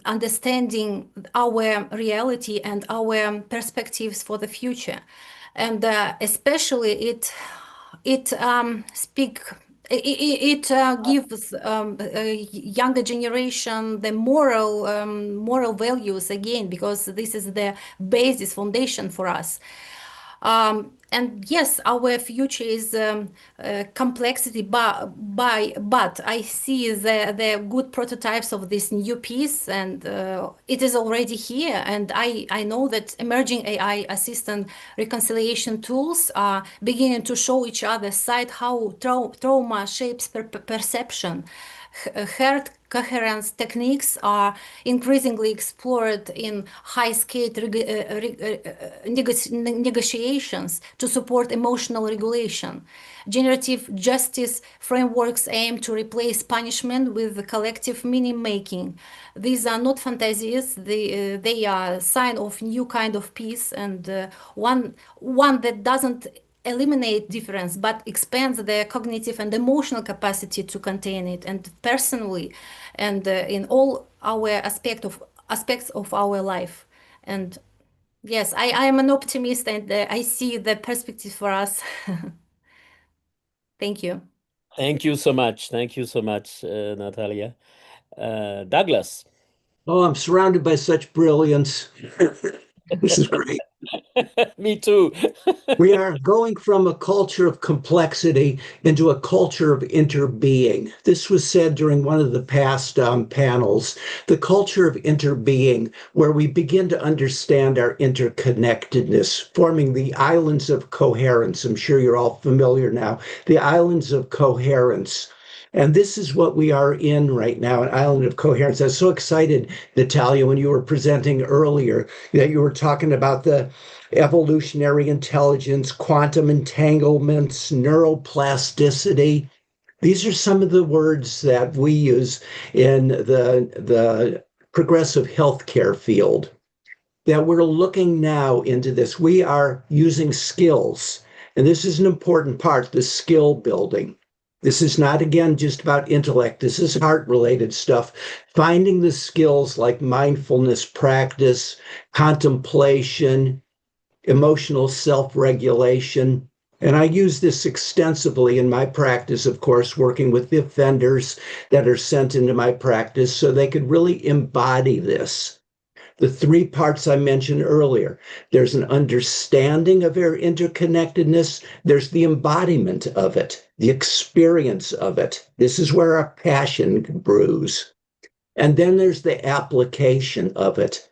understanding our reality and our perspectives for the future. And especially it gives a younger generation the moral values again, because this is the basis foundation for us. And yes, our future is complexity, but I see the good prototypes of this new piece, and it is already here. And I know that emerging AI assistant reconciliation tools are beginning to show each other side how trauma shapes perception. Heart coherence techniques are increasingly explored in high-scale negotiations to support emotional regulation. Generative justice frameworks aim to replace punishment with collective meaning-making. These are not fantasies; they are a sign of new kind of peace, and one that doesn't eliminate difference but expands the cognitive and emotional capacity to contain it. And personally, and in all our aspects of our life. And yes, I am an optimist, and I see the perspective for us. Thank you. Thank you so much. Thank you so much, Natalia. Douglas. Oh, I'm surrounded by such brilliance. This is great. Me too. We are going from a culture of complexity into a culture of interbeing. This was said during one of the past panels, the culture of interbeing, where we begin to understand our interconnectedness, forming the islands of coherence. I'm sure you're all familiar now, the islands of coherence. And this is what we are in right now, an island of coherence. I was so excited, Natalia, when you were presenting earlier, that you were talking about the evolutionary intelligence, quantum entanglements, neuroplasticity. These are some of the words that we use in the progressive healthcare field, that we're looking now into this. We are using skills, and this is an important part, the skill building. This is not, again, just about intellect. This is heart-related stuff. Finding the skills like mindfulness practice, contemplation, emotional self-regulation. And I use this extensively in my practice, of course, working with the offenders that are sent into my practice so they could really embody this. The three parts I mentioned earlier. There's an understanding of our interconnectedness. There's the embodiment of it, the experience of it. This is where our passion brews. And then there's the application of it.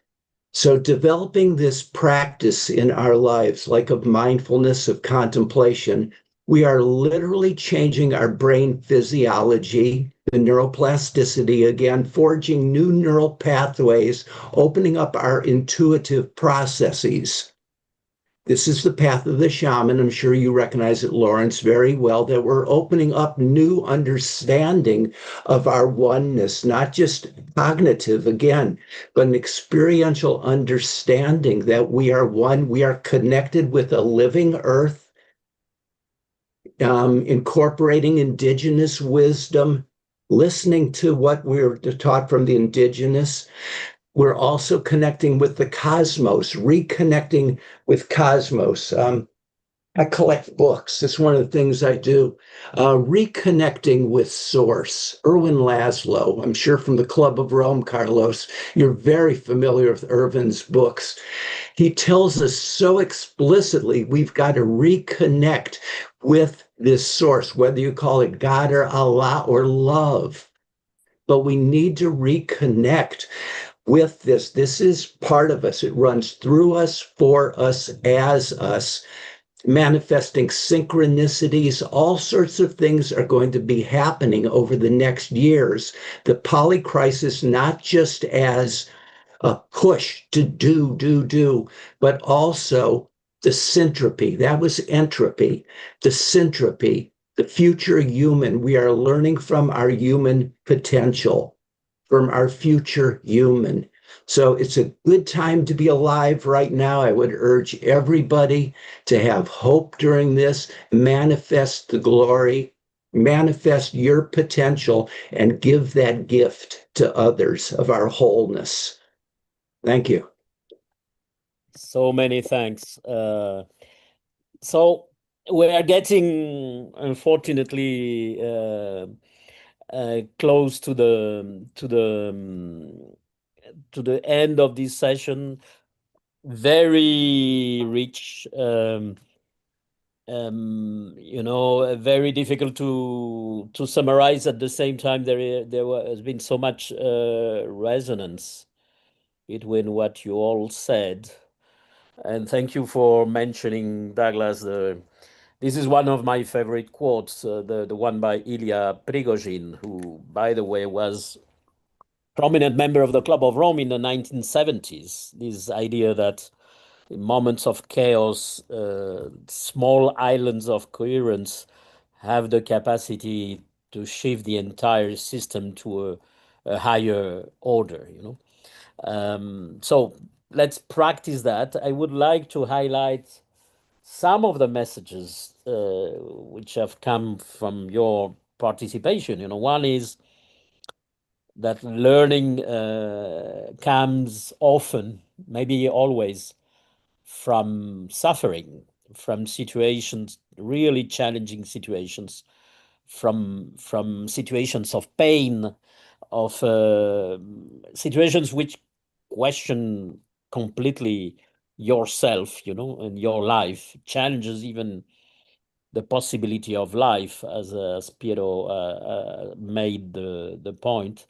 So developing this practice in our lives, like of mindfulness, of contemplation, we are literally changing our brain physiology, the neuroplasticity, again, forging new neural pathways, opening up our intuitive processes. This is the path of the shaman. I'm sure you recognize it, Lawrence, very well, that we're opening up new understanding of our oneness, not just cognitive, again, but an experiential understanding that we are one, we are connected with a living earth, incorporating indigenous wisdom, listening to what we're taught from the indigenous. We're also connecting with the cosmos, reconnecting with cosmos. I collect books. It's one of the things I do. Reconnecting with source. Erwin Laszlo, I'm sure from the Club of Rome, Carlos, you're very familiar with Erwin's books. He tells us so explicitly we've got to reconnect with this source, whether you call it God or Allah or love. But we need to reconnect with this. This is part of us. It runs through us, for us, as us, manifesting synchronicities. All sorts of things are going to be happening over the next years. The polycrisis, not just as a push to do, but also the syntropy. That was entropy. The syntropy, the future human. We are learning from our human potential, from our future human. So it's a good time to be alive right now. I would urge everybody to have hope during this, manifest the glory, manifest your potential, and give that gift to others of our wholeness. Thank you. So many thanks. So we are getting, unfortunately, close to the end of this session. Very rich, very difficult to summarize. At the same time, has been so much resonance between what you all said. And thank you for mentioning, Douglas. This is one of my favorite quotes, the one by Ilya Prigozhin, who, by the way, was prominent member of the Club of Rome in the 1970s. This idea that in moments of chaos, small islands of coherence have the capacity to shift the entire system to a higher order, So let's practice that. I would like to highlight some of the messages which have come from your participation. One is that learning comes often, maybe always, from suffering, from situations, really challenging situations, from situations of pain, of situations which question completely yourself, and your life, challenges even the possibility of life, as Piero made the point.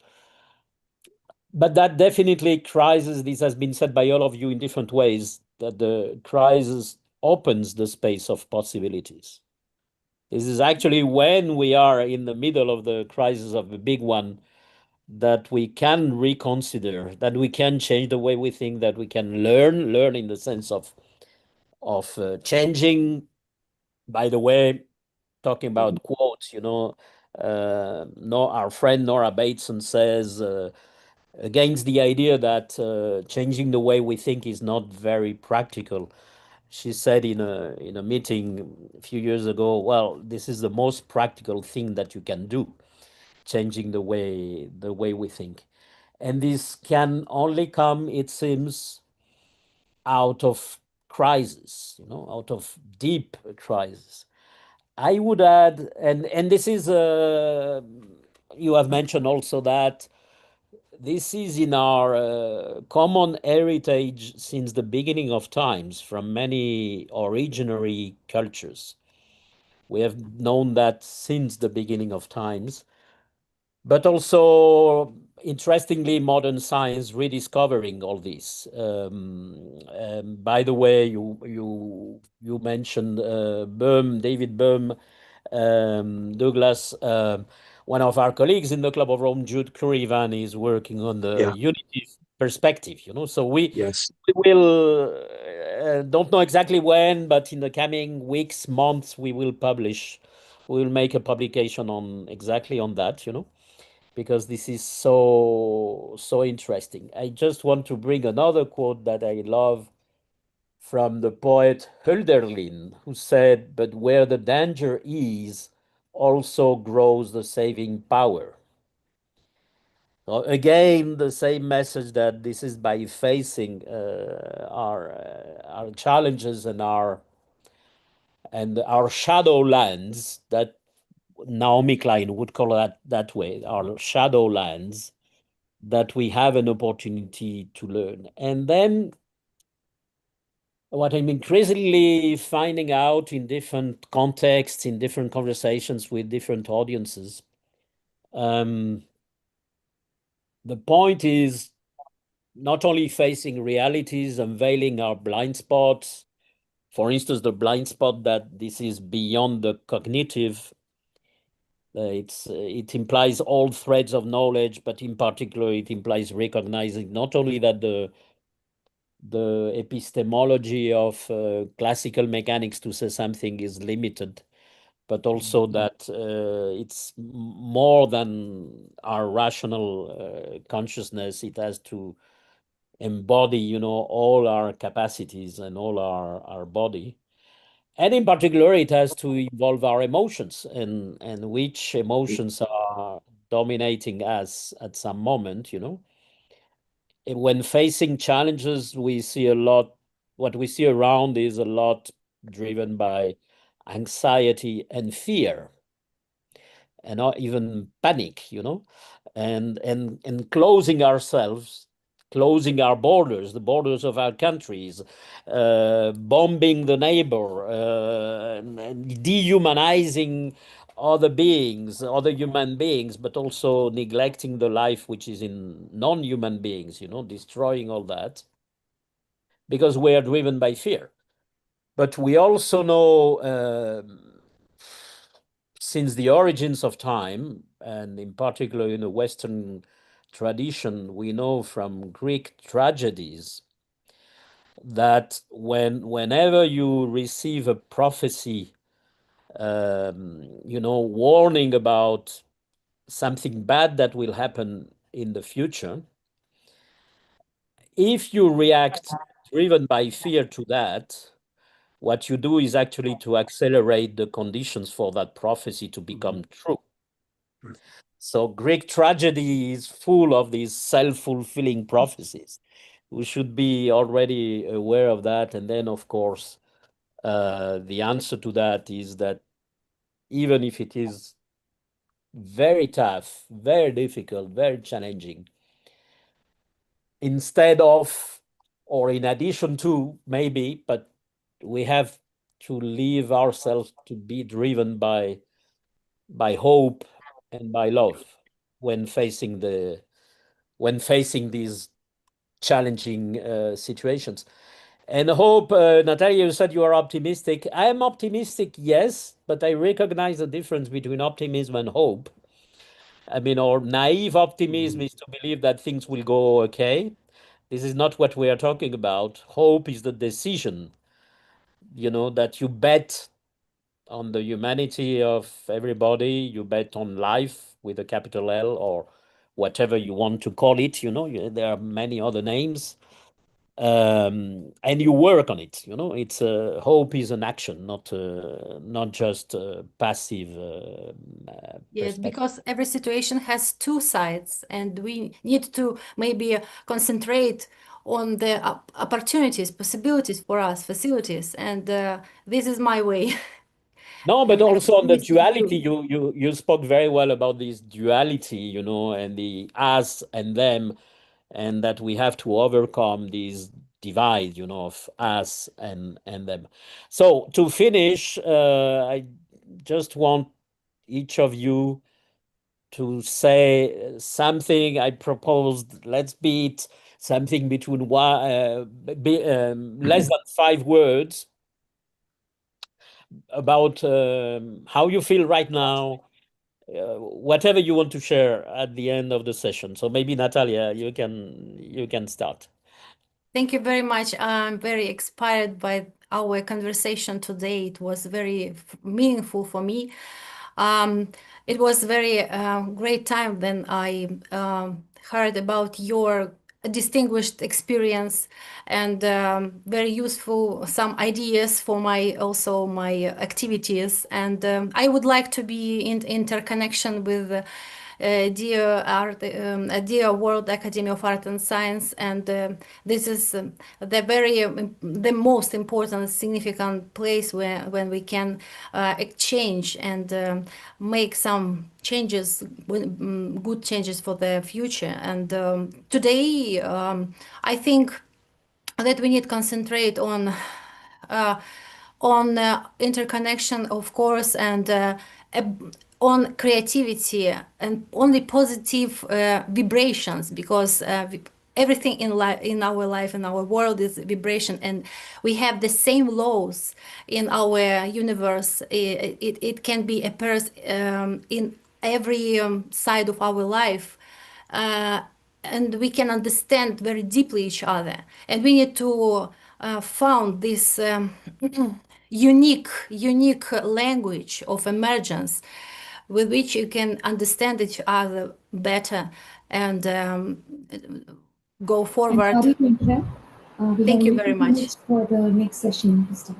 But that definitely crisis, this has been said by all of you in different ways, that the crisis opens the space of possibilities. This is actually when we are in the middle of the crisis of the big one, that we can reconsider, that we can change the way we think, that we can learn in the sense of changing. By the way, talking about quotes, our friend Nora Bateson says, against the idea that changing the way we think is not very practical. she said in a meeting a few years ago, well, this is the most practical thing that you can do, changing the way we think. And this can only come, it seems, out of crisis, out of deep crisis. I would add, and this is, you have mentioned also that this is in our common heritage since the beginning of times from many originary cultures. We have known that since the beginning of times, but also interestingly, modern science rediscovering all this. By the way, you mentioned David Bohm, Douglas. One of our colleagues in the Club of Rome, Jude Curivan, is working on the Yeah. unity perspective. So we Yes. will don't know exactly when, but in the coming weeks, months, we will publish. We will make a publication on exactly on that. Because this is so interesting. I just want to bring another quote that I love from the poet Hölderlin, who said, "But where the danger is, also grows the saving power." Again, the same message that this is by facing our challenges and our shadowlands, that Naomi Klein would call that way, our shadowlands, that we have an opportunity to learn. And then what I'm increasingly finding out in different contexts, in different conversations with different audiences, the point is not only facing realities, unveiling our blind spots. For instance, the blind spot that this is beyond the cognitive. It implies all threads of knowledge, but in particular, it implies recognizing not only that the epistemology of classical mechanics to say something is limited, but also that it's more than our rational consciousness. It has to embody, all our capacities and all our body. And in particular, it has to involve our emotions and which emotions are dominating us at some moment, when facing challenges, we see a lot, what we see around is a lot driven by anxiety and fear, and not even panic, and closing ourselves, closing our borders, the borders of our countries, bombing the neighbor, and dehumanizing other beings, other human beings, but also neglecting the life which is in non-human beings, destroying all that because we are driven by fear. But we also know since the origins of time, and in particular in the Western tradition, we know from Greek tragedies that whenever you receive a prophecy, warning about something bad that will happen in the future, if you react driven by fear to that, what you do is actually to accelerate the conditions for that prophecy to become true. So Greek tragedy is full of these self-fulfilling prophecies. We should be already aware of that. And then, of course, the answer to that is that even if it is very tough, very difficult, very challenging, instead of, or in addition to, maybe, but we have to leave ourselves to be driven by hope and by love when facing these challenging situations. And hope, Natalia, you said you are optimistic. I am optimistic, yes, but I recognize the difference between optimism and hope. I mean, or naive optimism is to believe that things will go okay. This is not what we are talking about. Hope is the decision, that you bet on the humanity of everybody. You bet on life with a capital L, or whatever you want to call it. There are many other names. and you work on it. You know, it's hope is an action, not just passive Yes, perspective. because every situation has two sides, and we need to maybe concentrate on the opportunities, possibilities for us, facilities, and this is my way. No, but And I also on the wish you duality, too. you spoke very well about this duality, you know, and the us and them, and that we have to overcome this divide, you know, of us and them. So to finish, I just want each of you to say something. I proposed, let's beat something between less than 5 words about how you feel right now, whatever you want to share at the end of the session. So maybe Natalia, you can start. Thank you very much. I'm very inspired by our conversation today. It was very meaningful for me. It was very great time when I heard about your distinguished experience and very useful some ideas for my also my activities. And I would like to be in interconnection with dear World Academy of Art and Science, and this is the most important, significant place where when we can exchange and make some changes, good changes for the future. And today, I think that we need to concentrate uh, on interconnection, of course, and on creativity and only positive vibrations, because everything in our life, in our world, is vibration, and we have the same laws in our universe. It can be a person in every side of our life. And we can understand very deeply each other, and we need to found this unique language of emergence with which you can understand each other better and go I'm forward. sorry to interrupt. We have Thank you only very 2 minutes much. for the next session, Mr.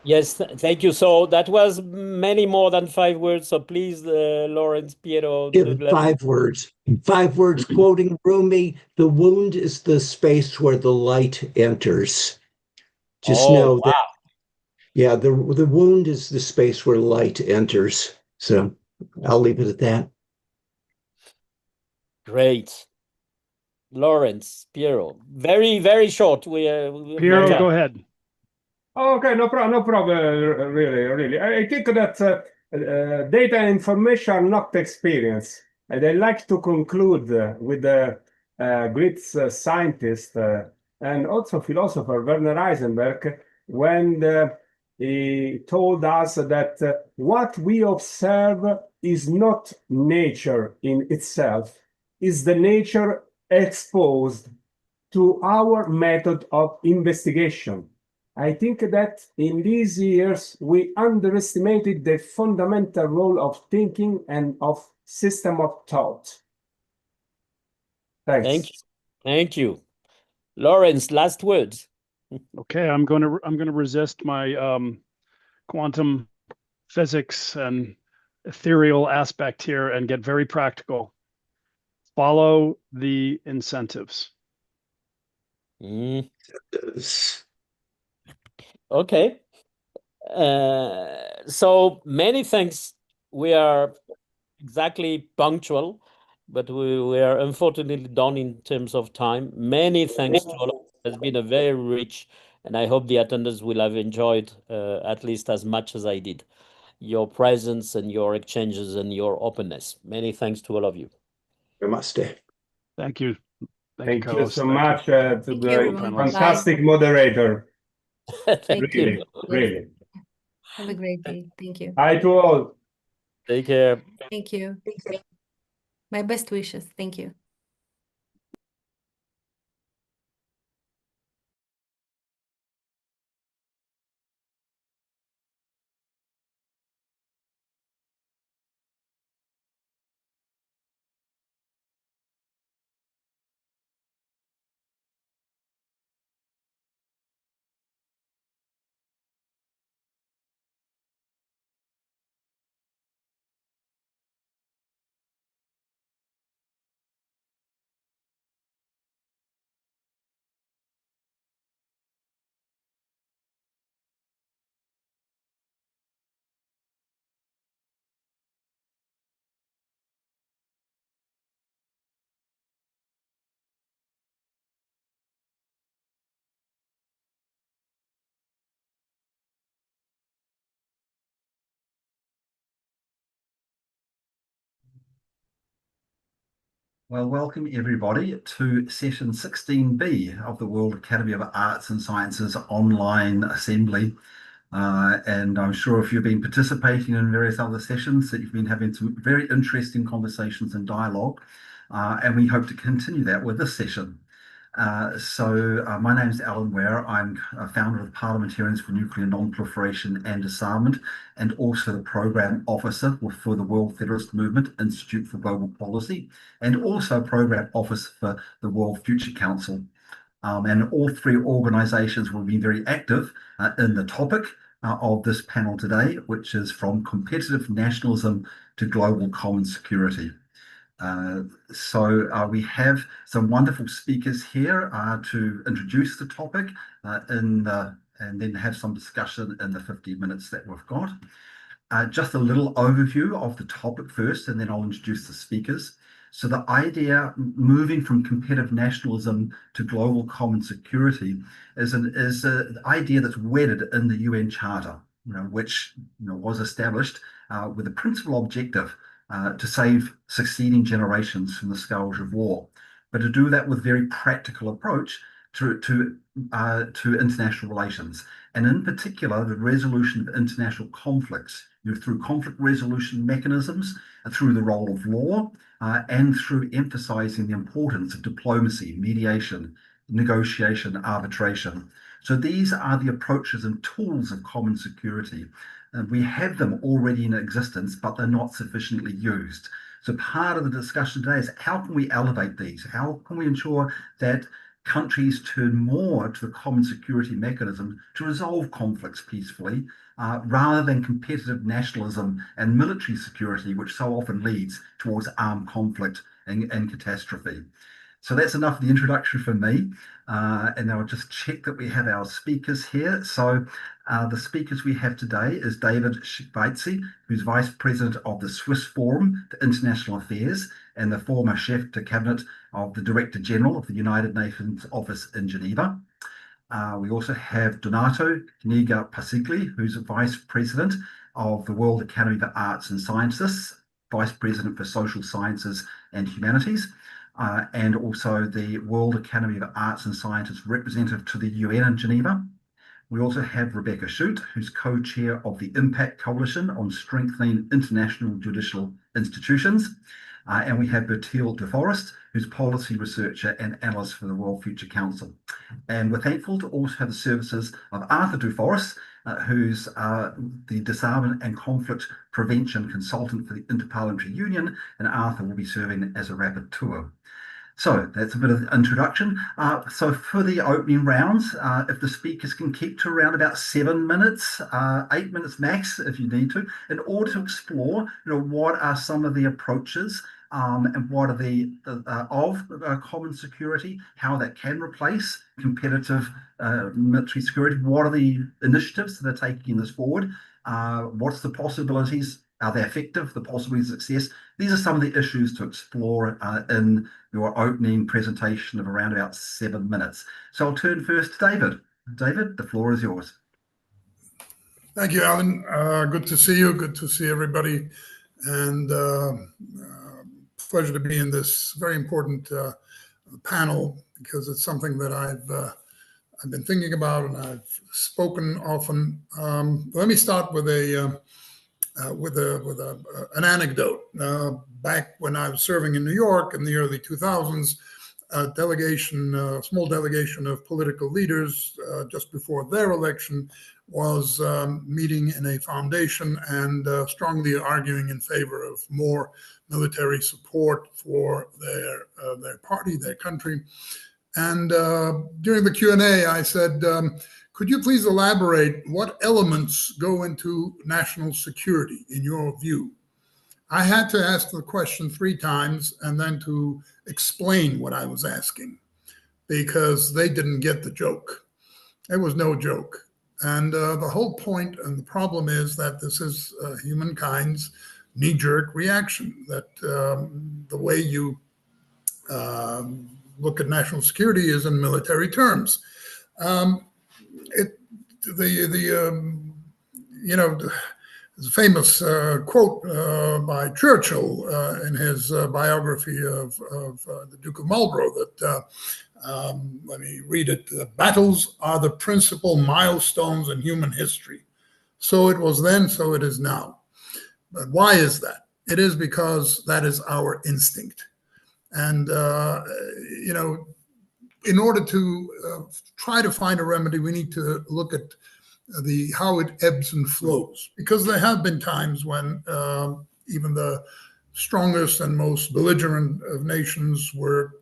Yes, thank you. So that was many more than 5 words. So please, Lawrence, Piero, Give Douglas. 5 words. 5 words, quoting Rumi, the wound is the space where the light enters. Just know that, Wow, yeah, the wound is the space where light enters. So I'll leave it at that. great. Lawrence, Piero, very, very short. Piero, Yeah. go ahead. Oh, okay, no problem. Really. I think that data and information are not experience. And I like to conclude with the great scientist and also philosopher Werner Heisenberg when he told us that what we observe is not nature in itself, is the nature exposed to our method of investigation. I think that in these years we underestimated the fundamental role of thinking and of system of thought. Thanks. Thank you. Thank you. Lawrence, last words. Okay, I'm going to resist my quantum physics and ethereal aspect here and get very practical. Follow the incentives. Mm, okay. So many thanks. We are exactly punctual, but we are unfortunately done in terms of time. Many thanks to all of you. It has been a very rich, and I hope the attendants will have enjoyed at least as much as I did. Your presence and your exchanges and your openness. Many thanks to all of you. Namaste. Thank you. Thank you co-host. so Thank much you. to Thank you, the everyone. Bye. fantastic moderator. Thank Really, you. really. Have a great day. Thank you. Hi to all. Take care. Thank you. My best wishes. Thank you. Well, welcome everybody to session 16B of the World Academy of Arts and Sciences online assembly. And I'm sure if you've been participating in various other sessions that you've been having some very interesting conversations and dialogue. And we hope to continue that with this session. My name is Alan Ware. I'm a founder of Parliamentarians for Nuclear Non-Proliferation and Disarmament, and also the Program Officer for the World Federalist Movement Institute for Global Policy, and also Program Officer for the World Future Council. And all three organisations will be very active in the topic of this panel today, which is from competitive nationalism to global common security. We have some wonderful speakers here to introduce the topic and then have some discussion in the 50 minutes that we've got. Just a little overview of the topic first, and then I'll introduce the speakers. So the idea, moving from competitive nationalism to global common security, is an idea that's wedded in the UN Charter, which was established with the principal objective to save succeeding generations from the scourge of war, but to do that with a very practical approach to international relations, and in particular the resolution of international conflicts through conflict resolution mechanisms, through the role of law, and through emphasizing the importance of diplomacy, mediation, negotiation, arbitration. So these are the approaches and tools of common security. And we have them already in existence, but they're not sufficiently used. So part of the discussion today is how can we elevate these? How can we ensure that countries turn more to the common security mechanism to resolve conflicts peacefully, rather than competitive nationalism and military security, which so often leads towards armed conflict and catastrophe. So that's enough of the introduction from me, and I'll just check that we have our speakers here. So the speakers we have today is David Schweitzer, who's Vice President of the Swiss Forum for International Affairs and the former Chef de Cabinet of the Director General of the United Nations Office in Geneva. We also have Donato Niga Pasigli, who's Vice President of the World Academy of Arts and Sciences, Vice President for Social Sciences and Humanities, and also the World Academy of Arts and Sciences representative to the UN in Geneva. We also have Rebecca Shute, who's co-chair of the Impact Coalition on Strengthening International Judicial Institutions. And we have Bertil de Forest, who's policy researcher and analyst for the World Future Council. And we're thankful to also have the services of Arthur de Forest, who's the Disarmament and Conflict Prevention Consultant for the Interparliamentary Union, and Arthur will be serving as a rapporteur. So that's a bit of the introduction. So for the opening rounds, if the speakers can keep to around about 7 minutes, 8 minutes max if you need to, in order to explore, what are some of the approaches and what are the common security, how that can replace competitive military security, what are the initiatives that are taking this forward, what's the possibilities, are they effective, the possibilities of success. These are some of the issues to explore in your opening presentation of around about 7 minutes. So I'll turn first to David. David, the floor is yours. Thank you, Alan. Good to see you. Good to see everybody. And pleasure to be in this very important panel, because it's something that I've been thinking about and I've spoken often. Let me start with an anecdote. Back when I was serving in New York in the early 2000s, a small delegation of political leaders just before their election was meeting in a foundation and strongly arguing in favor of more military support for their party, their country. And during the Q&A, I said, could you please elaborate what elements go into national security in your view? I had to ask the question 3 times and then to explain what I was asking, because they didn't get the joke. It was no joke. And the whole point and the problem is that this is humankind's knee-jerk reaction, that the way you look at national security is in military terms. There's a famous quote by Churchill in his biography of the Duke of Marlborough that, let me read it, battles are the principal milestones in human history. So it was then, so it is now. But why is that? It is because that is our instinct. And, you know, in order to try to find a remedy, we need to look at how it ebbs and flows, because there have been times when even the strongest and most belligerent of nations were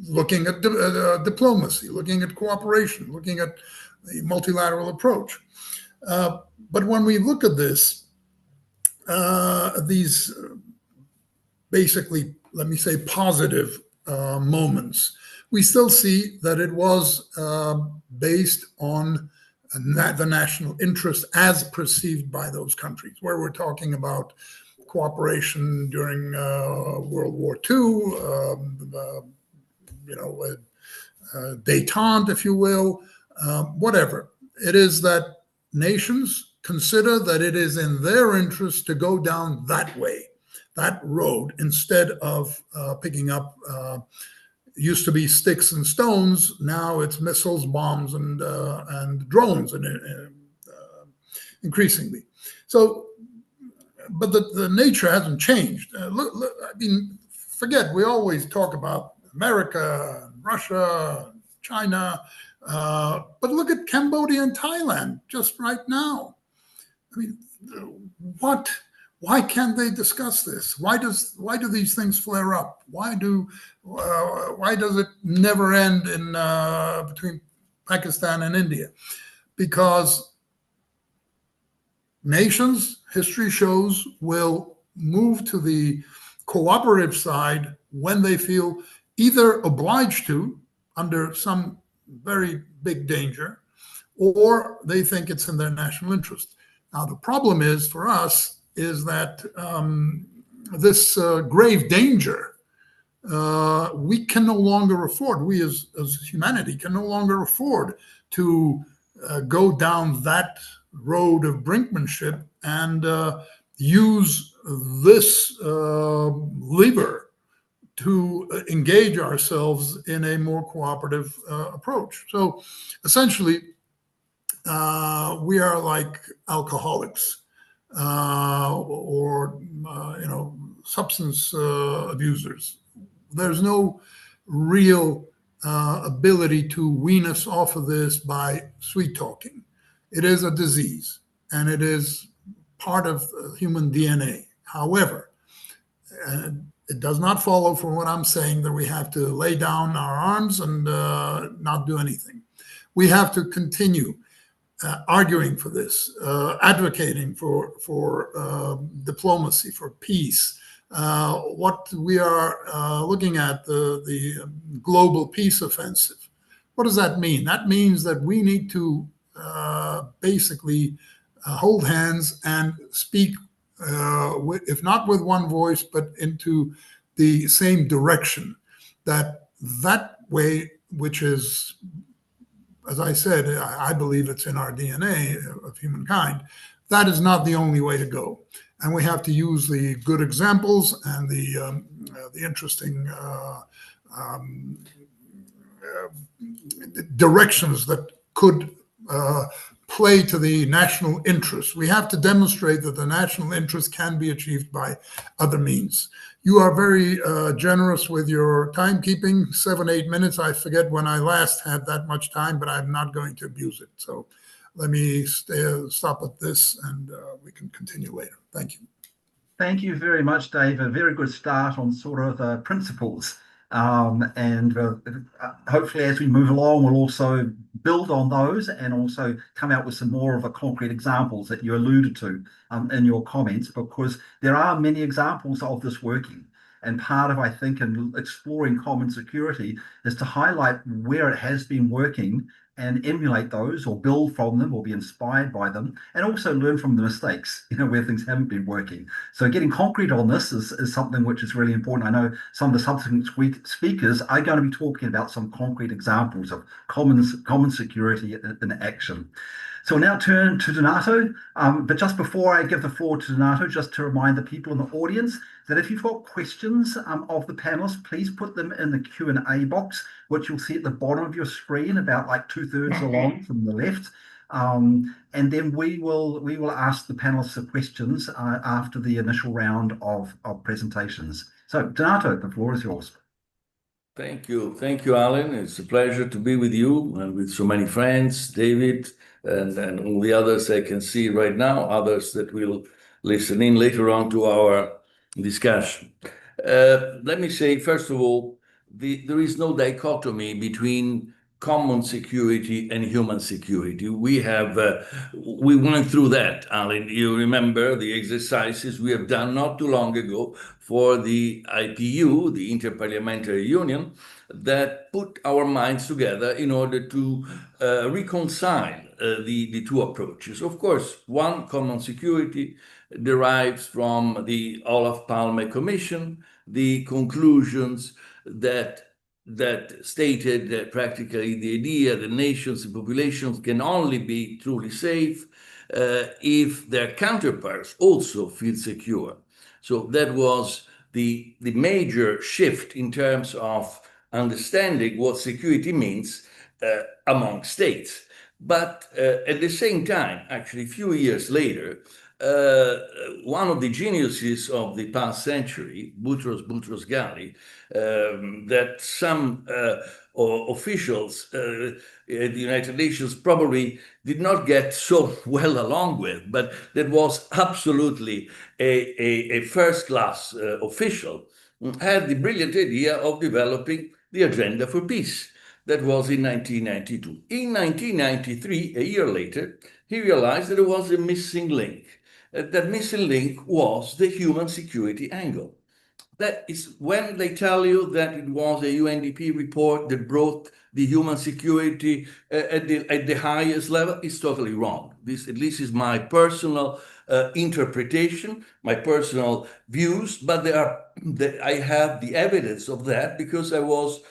looking at diplomacy, looking at cooperation, looking at the multilateral approach. But when we look at this, these basically, let me say, positive moments, we still see that it was based on the national interest as perceived by those countries, where we're talking about cooperation during World War II, you know, détente, if you will, whatever. It is that nations consider that it is in their interest to go down that way, that road, instead of picking up, used to be sticks and stones, now it's missiles, bombs, and drones, and increasingly. So, but the nature hasn't changed. Look, I mean, forget, we always talk about America, Russia, China, but look at Cambodia and Thailand just right now. I mean, why can't they discuss this? Why do these things flare up? Why does it never end in between Pakistan and India? Because nations, history shows, will move to the cooperative side when they feel either obliged to, under some very big danger, or they think it's in their national interest. Now, the problem is for us is that this grave danger, we can no longer afford, we as humanity can no longer afford to go down that road of brinkmanship and use this lever to engage ourselves in a more cooperative approach. So essentially, we are like alcoholics or you know, substance abusers. There's no real ability to wean us off of this by sweet talking. It is a disease, and it is part of human DNA. However, it does not follow from what I'm saying that we have to lay down our arms and not do anything. We have to continue arguing for this, advocating for diplomacy, for peace. What we are looking at, the global peace offensive. What does that mean? That means that we need to basically hold hands and speak, if not with one voice, but into the same direction. That way, which is, as I said, I believe it's in our DNA of humankind, that is not the only way to go. And we have to use the good examples and the interesting directions that could play to the national interest. We have to demonstrate that the national interest can be achieved by other means. You are very generous with your timekeeping, 7-8 minutes. I forget when I last had that much time, but I'm not going to abuse it. So let me stop at this, and we can continue later. Thank you. Thank you very much, Dave. A very good start on sort of principles. And hopefully as we move along, we'll also build on those and also come out with some more of the concrete examples that you alluded to in your comments, because there are many examples of this working. And part of, I think, in exploring common security is to highlight where it has been working and emulate those or build from them or be inspired by them, and also learn from the mistakes, you know, where things haven't been working. So getting concrete on this is something which is really important. I know some of the subsequent speakers are going to be talking about some concrete examples of common security in action. So we'll now turn to Donato. But just before I give the floor to Donato, just to remind the people in the audience that if you've got questions of the panelists, please put them in the Q&A box, which you'll see at the bottom of your screen, about like 2/3 along from the left. And then we will ask the panelists the questions after the initial round of presentations. So Donato, the floor is yours. Thank you, Alan. It's a pleasure to be with you and with so many friends, David, and all the others I can see right now, others that will listen in later on to our discussion. Let me say, first of all, there is no dichotomy between common security and human security. We went through that, Alan. You remember the exercises we have done not too long ago for the IPU, the Interparliamentary Union, that put our minds together in order to reconcile the two approaches. Of course, one, common security, derives from the Olaf Palme Commission, the conclusions that stated that practically the idea that nations and populations can only be truly safe if their counterparts also feel secure. So that was the major shift in terms of understanding what security means among states. But at the same time, actually a few years later, one of the geniuses of the past century, Boutros Ghali, that some officials at the United Nations probably did not get so well along with, but that was absolutely a first-class official, had the brilliant idea of developing the Agenda for Peace. That was in 1992. In 1993, a year later, he realized that there was a missing link. That missing link was the human security angle. That is when they tell you that it was a UNDP report that brought the human security at the highest level, it's totally wrong. This at least is my personal interpretation, my personal views, but I have the evidence of that because I was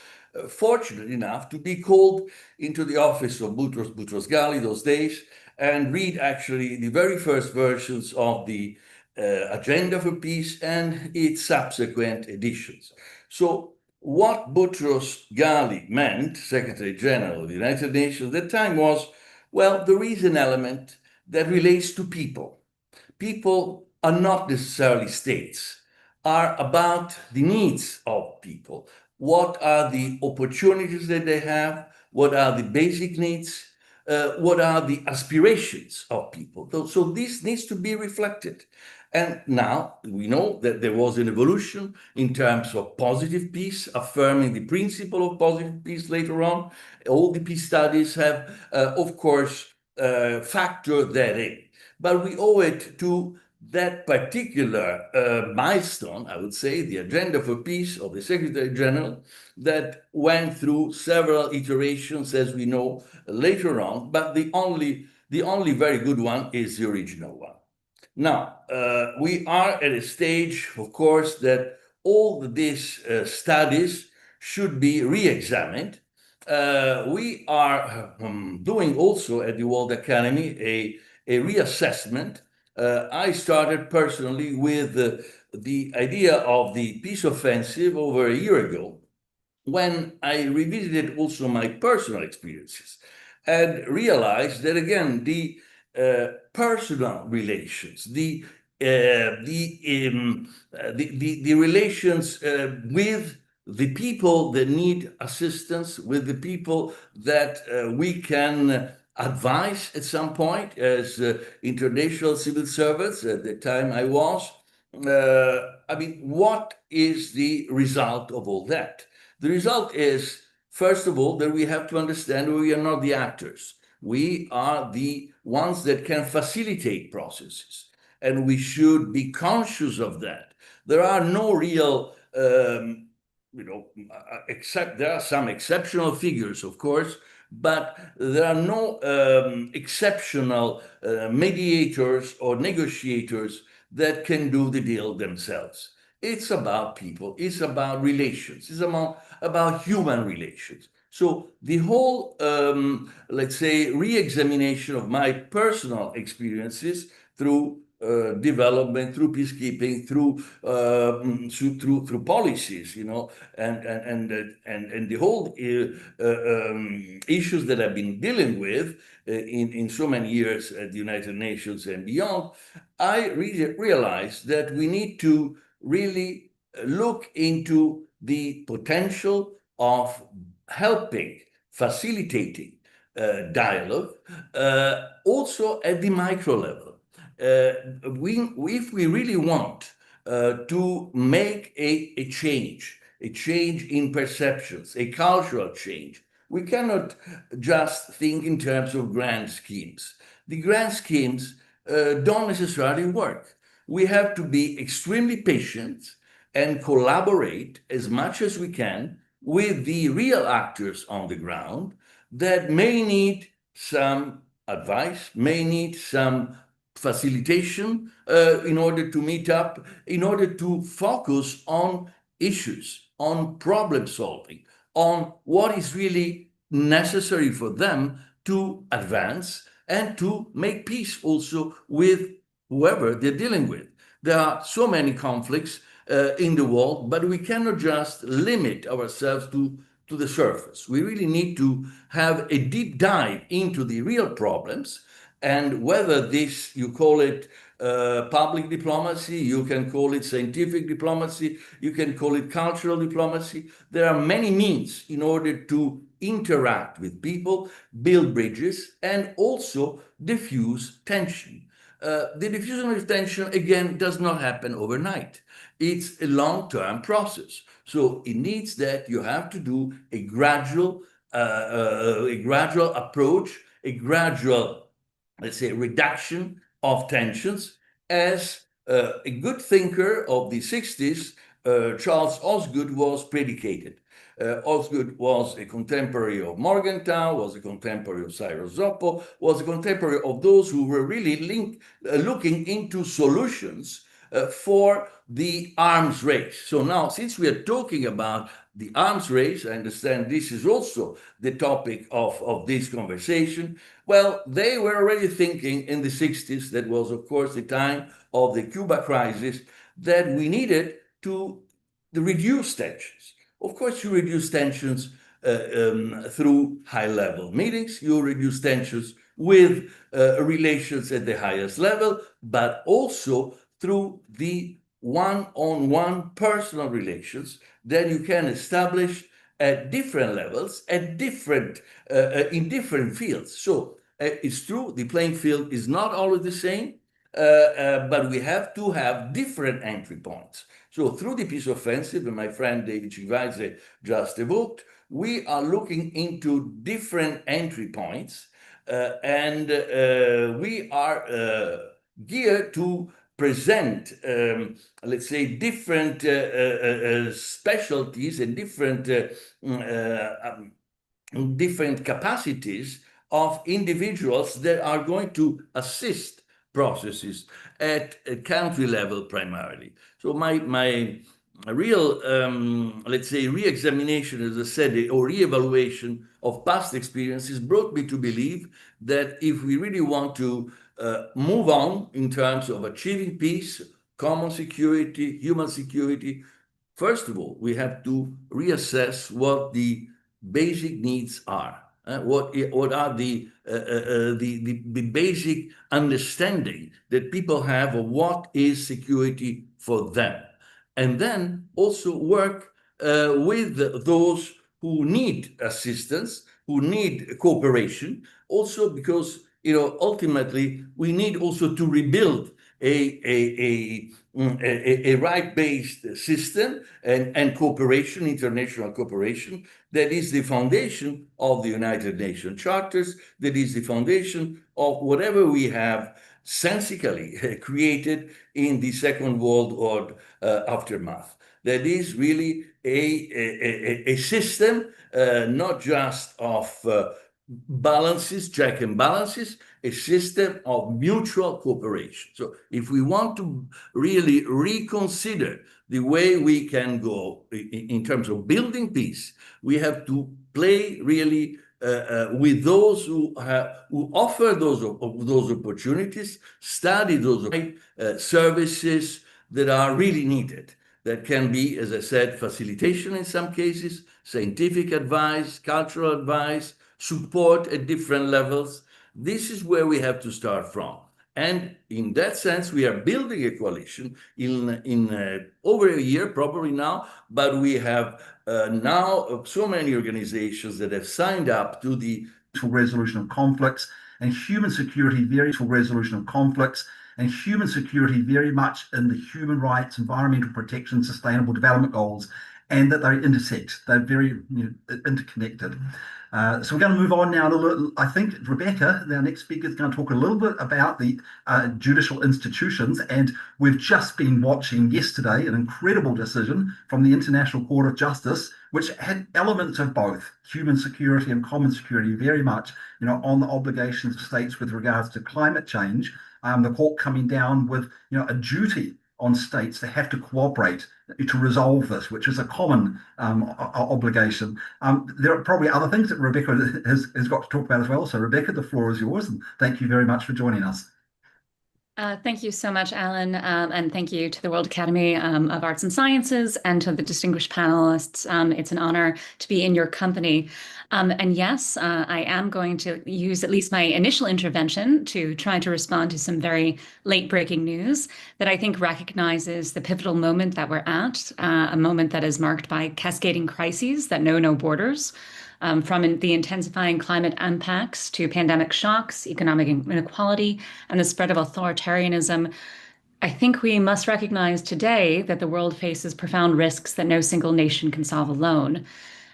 fortunate enough to be called into the office of Boutros Ghali those days and read actually the very first versions of the Agenda for Peace and its subsequent editions. So what Boutros Ghali meant, Secretary General of the United Nations at the time, was, well, there is an element that relates to people. People are not necessarily states, are about the needs of people. What are the opportunities that they have? What are the basic needs? What are the aspirations of people? So this needs to be reflected. And now we know that there was an evolution in terms of positive peace, affirming the principle of positive peace later on. All the peace studies have, of course, factored that in. But we owe it to that particular milestone, I would say, the Agenda for Peace of the Secretary General, that went through several iterations, as we know later on, but the only very good one is the original one. Now, we are at a stage, of course, that all these studies should be re-examined. We are doing also at the World Academy a reassessment. I started personally with the idea of the peace offensive over a year ago, when I revisited also my personal experiences and realized that, again, the personal relations, the relations with the people that need assistance, with the people that we can advise at some point as international civil servants at the time I was. I mean, what is the result of all that? The result is, first of all, that we have to understand we are not the actors. We are the ones that can facilitate processes, and we should be conscious of that. There are no real, except there are some exceptional figures, of course, but there are no exceptional mediators or negotiators that can do the deal themselves. It's about people, it's about relations, it's about human relations. So the whole, let's say, re-examination of my personal experiences through development, through peacekeeping, through policies, you know, and the whole issues that I've been dealing with in so many years at the United Nations and beyond, I realized that we need to really look into the potential of helping, facilitating dialogue, also at the micro level. If we really want to make a change in perceptions, a cultural change, we cannot just think in terms of grand schemes. The grand schemes don't necessarily work. We have to be extremely patient and collaborate as much as we can with the real actors on the ground that may need some advice, may need some facilitation in order to meet up, in order to focus on issues, on problem solving, on what is really necessary for them to advance and to make peace also with whoever they're dealing with. There are so many conflicts in the world, but we cannot just limit ourselves to the surface. We really need to have a deep dive into the real problems, and whether this, you call it public diplomacy, you can call it scientific diplomacy, you can call it cultural diplomacy. There are many means in order to interact with people, build bridges, and also diffuse tension. The diffusion of tension, again, does not happen overnight. It's a long-term process. So it needs that you have to do a gradual approach, a gradual, let's say, reduction of tensions. As a good thinker of the 60s, Charles Osgood was predicated. Osgood was a contemporary of Morgenthau, was a contemporary of Cyrus Zoppo, was a contemporary of those who were really looking into solutions for the arms race. So now, since we are talking about the arms race, I understand this is also the topic of this conversation. Well, they were already thinking in the 60s, that was, of course, the time of the Cuba crisis, that we needed to reduce tensions. Of course, you reduce tensions through high-level meetings, you reduce tensions with relations at the highest level, but also through the one-on-one personal relations that you can establish at different levels, in different fields. So it's true, the playing field is not always the same, but we have to have different entry points. So through the peace offensive, and my friend David Chivaise just evoked, we are looking into different entry points, and we are geared to present, let's say, different specialties and different capacities of individuals that are going to assist processes at a country level primarily. So my real, let's say, re-examination, as I said, or re-evaluation of past experiences brought me to believe that if we really want to move on in terms of achieving peace, common security, human security, first of all, we have to reassess what the basic needs are. What are the basic understanding that people have of what is security for them, and then also work with those who need assistance, who need cooperation. Also, because ultimately we need also to rebuild a right-based system and cooperation, international cooperation, that is the foundation of the United Nations charters, that is the foundation of whatever we have sensically created in the Second World War aftermath. That is really a system not just of balances, check and balances, a system of mutual cooperation. So if we want to really reconsider the way we can go in terms of building peace, we have to play really with those who offer those opportunities, study those services that are really needed. That can be, as I said, facilitation in some cases, scientific advice, cultural advice, support at different levels. This is where we have to start from. And in that sense, we are building a coalition in over a year, probably now, but we have now so many organizations that have signed up to the resolution of conflicts and human security, human security very much in the human rights, environmental protection, sustainable development goals, and that they intersect. They're very interconnected. So we're going to move on now. I think Rebecca, our next speaker, is going to talk a little bit about the judicial institutions. And we've just been watching yesterday an incredible decision from the International Court of Justice, which had elements of both human security and common security very much, on the obligations of states with regards to climate change. The court coming down with, a duty on states to have to cooperate to resolve this, which is a common obligation. There are probably other things that Rebecca has got to talk about as well. So Rebecca, the floor is yours, and thank you very much for joining us. Thank you so much, Alan, and thank you to the World Academy of Arts and Sciences and to the distinguished panelists. It's an honor to be in your company. And yes, I am going to use at least my initial intervention to try to respond to some very late-breaking news that I think recognizes the pivotal moment that we're at, a moment that is marked by cascading crises that know no borders. From the intensifying climate impacts to pandemic shocks, economic inequality, and the spread of authoritarianism, I think we must recognize today that the world faces profound risks that no single nation can solve alone.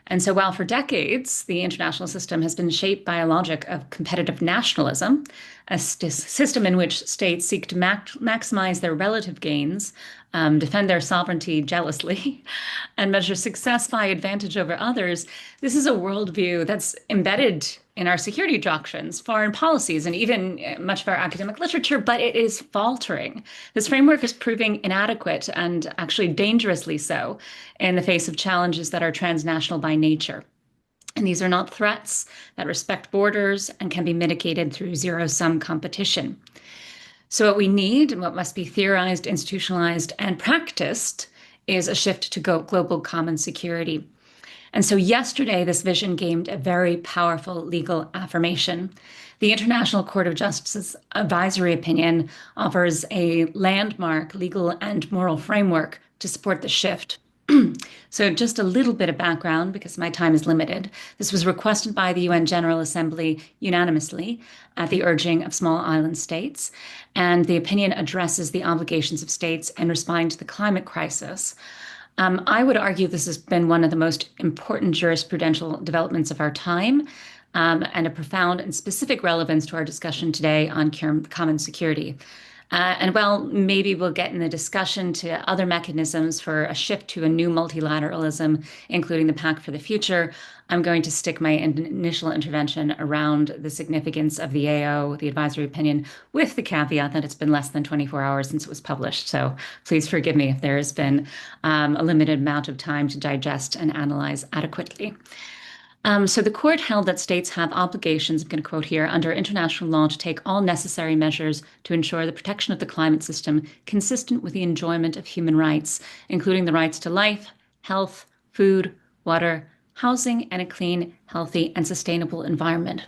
And so while for decades, the international system has been shaped by a logic of competitive nationalism, a system in which states seek to maximize their relative gains, defend their sovereignty jealously, and measure success by advantage over others, this is a worldview that's embedded in our security doctrines, foreign policies, and even much of our academic literature, but it is faltering. This framework is proving inadequate and actually dangerously so in the face of challenges that are transnational by nature. And these are not threats that respect borders and can be mitigated through zero-sum competition. So what we need, and what must be theorized, institutionalized, and practiced, is a shift to global common security. And so yesterday, this vision gained a very powerful legal affirmation. The International Court of Justice's advisory opinion offers a landmark legal and moral framework to support the shift. So just a little bit of background, because my time is limited. This was requested by the UN General Assembly unanimously at the urging of small island states. And the opinion addresses the obligations of states in responding to the climate crisis. I would argue this has been one of the most important jurisprudential developments of our time, and a profound and specific relevance to our discussion today on common security. And while maybe we'll get in the discussion to other mechanisms for a shift to a new multilateralism, including the Pact for the Future, I'm going to stick my initial intervention around the significance of the AO, the advisory opinion, with the caveat that it's been less than 24 hours since it was published. So please forgive me if there has been a limited amount of time to digest and analyze adequately. So the court held that states have obligations, I'm going to quote here, under international law to take all necessary measures to ensure the protection of the climate system consistent with the enjoyment of human rights, including the rights to life, health, food, water, housing, and a clean, healthy, and sustainable environment.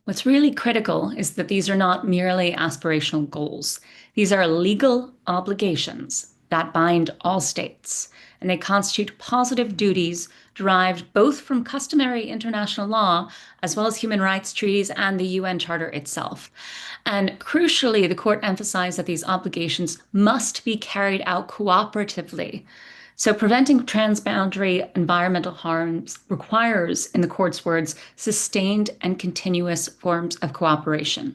What's really critical is that these are not merely aspirational goals. These are legal obligations that bind all states, and they constitute positive duties derived both from customary international law as well as human rights treaties and the UN Charter itself. And crucially, the court emphasized that these obligations must be carried out cooperatively. So preventing transboundary environmental harms requires, in the court's words, sustained and continuous forms of cooperation.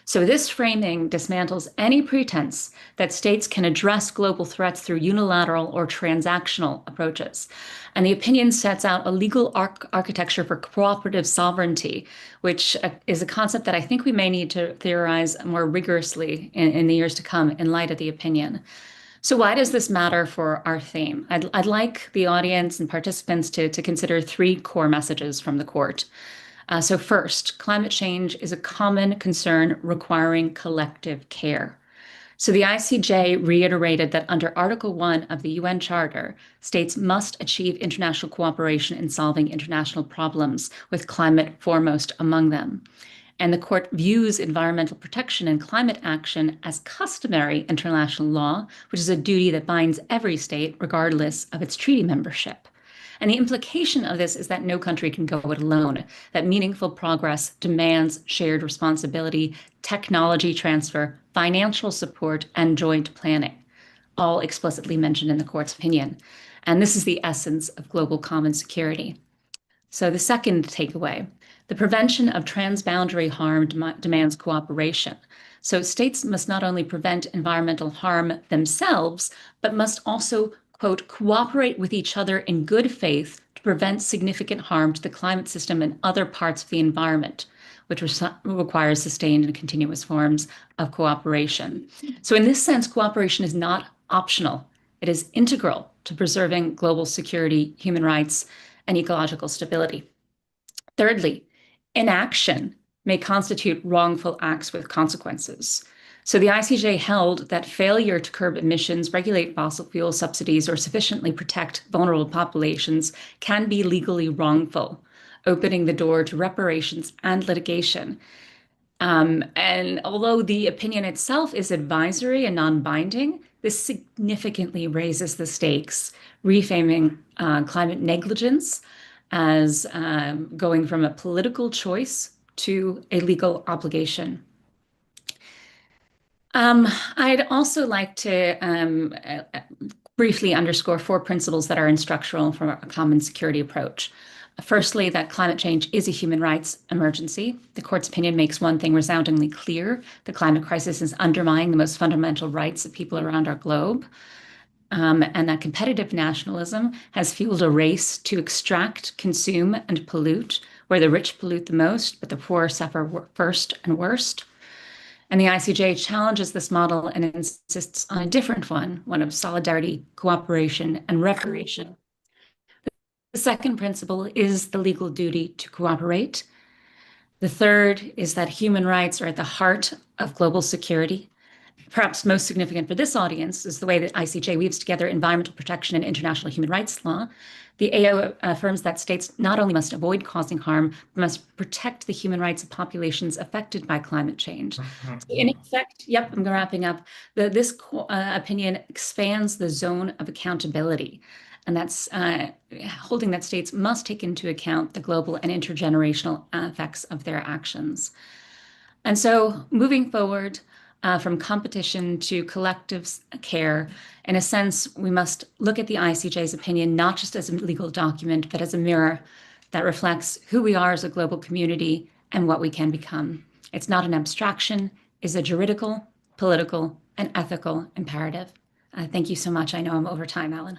So this framing dismantles any pretense that states can address global threats through unilateral or transactional approaches. And the opinion sets out a legal architecture for cooperative sovereignty, which is a concept that I think we may need to theorize more rigorously in the years to come in light of the opinion. So why does this matter for our theme? I'd like the audience and participants to consider three core messages from the court. So first, climate change is a common concern requiring collective care. So the ICJ reiterated that under Article 1 of the UN Charter, states must achieve international cooperation in solving international problems, with climate foremost among them. And the court views environmental protection and climate action as customary international law, which is a duty that binds every state regardless of its treaty membership. And the implication of this is that no country can go it alone, that meaningful progress demands shared responsibility, technology transfer, financial support, and joint planning, all explicitly mentioned in the court's opinion. And this is the essence of global common security. So the second takeaway, the prevention of transboundary harm demands cooperation. So states must not only prevent environmental harm themselves, but must also, quote, cooperate with each other in good faith to prevent significant harm to the climate system and other parts of the environment, which requires sustained and continuous forms of cooperation. So in this sense, cooperation is not optional. It is integral to preserving global security, human rights, and ecological stability. Thirdly, inaction may constitute wrongful acts with consequences. So the ICJ held that failure to curb emissions, regulate fossil fuel subsidies, or sufficiently protect vulnerable populations can be legally wrongful, opening the door to reparations and litigation. And although the opinion itself is advisory and non-binding, this significantly raises the stakes, reframing climate negligence as going from a political choice to a legal obligation. I'd also like to briefly underscore four principles that are instructional from a common security approach. Firstly, that climate change is a human rights emergency. The court's opinion makes one thing resoundingly clear: the climate crisis is undermining the most fundamental rights of people around our globe. And that competitive nationalism has fueled a race to extract, consume, and pollute, where the rich pollute the most, but the poor suffer first and worst. And the ICJ challenges this model and insists on a different one of solidarity, cooperation, and reparation. The second principle is the legal duty to cooperate. The third is that human rights are at the heart of global security. Perhaps most significant for this audience is the way that ICJ weaves together environmental protection and international human rights law. The AO affirms that states not only must avoid causing harm, but must protect the human rights of populations affected by climate change. So in effect, I'm wrapping up, this opinion expands the zone of accountability. And that's holding that states must take into account the global and intergenerational effects of their actions. And so moving forward, from competition to collective care, in a sense, we must look at the ICJ's opinion not just as a legal document, but as a mirror that reflects who we are as a global community and what we can become. It's not an abstraction, it's a juridical, political, and ethical imperative. Thank you so much. I know I'm over time, Alan.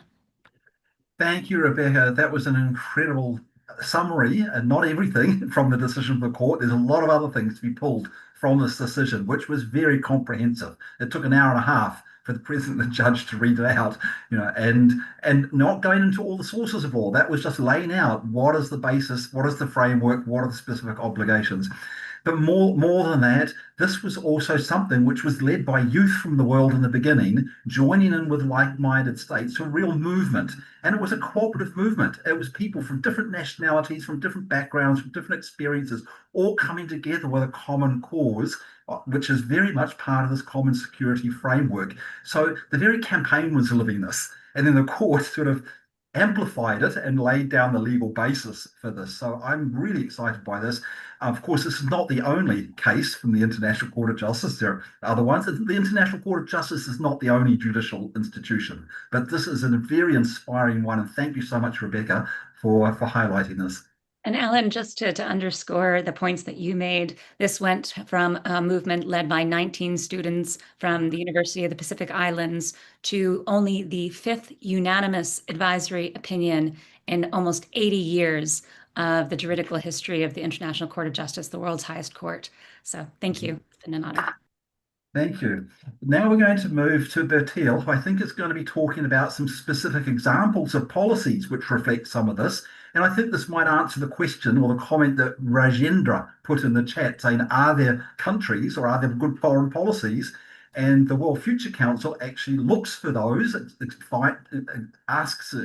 Thank you, Rebecca. That was an incredible summary, and not everything from the decision of the court. There's a lot of other things to be pulled from this decision, which was very comprehensive. It took an hour and a half for the president and the judge to read it out, and not going into all the sources of law. That was just laying out what is the basis, what is the framework, what are the specific obligations. But more than that, this was also something which was led by youth from the world in the beginning, joining in with like-minded states, a real movement. And it was a cooperative movement. It was people from different nationalities, from different backgrounds, from different experiences, all coming together with a common cause, which is very much part of this common security framework. So the very campaign was living this. And then the court sort of amplified it and laid down the legal basis for this. So I'm really excited by this. Of course, this is not the only case from the International Court of Justice. There are other ones. The International Court of Justice is not the only judicial institution, but this is a very inspiring one. And thank you so much, Rebecca, for highlighting this. And Alan, just to underscore the points that you made, this went from a movement led by 19 students from the University of the Pacific Islands to only the 5th unanimous advisory opinion in almost 80 years of the juridical history of the International Court of Justice, the world's highest court. So thank you. It's been an honor. Thank you. Now we're going to move to Bertil, who I think is going to be talking about some specific examples of policies which reflect some of this. And I think this might answer the question or the comment that Rajendra put in the chat saying, are there countries or are there good foreign policies? And the World Future Council actually looks for those, asks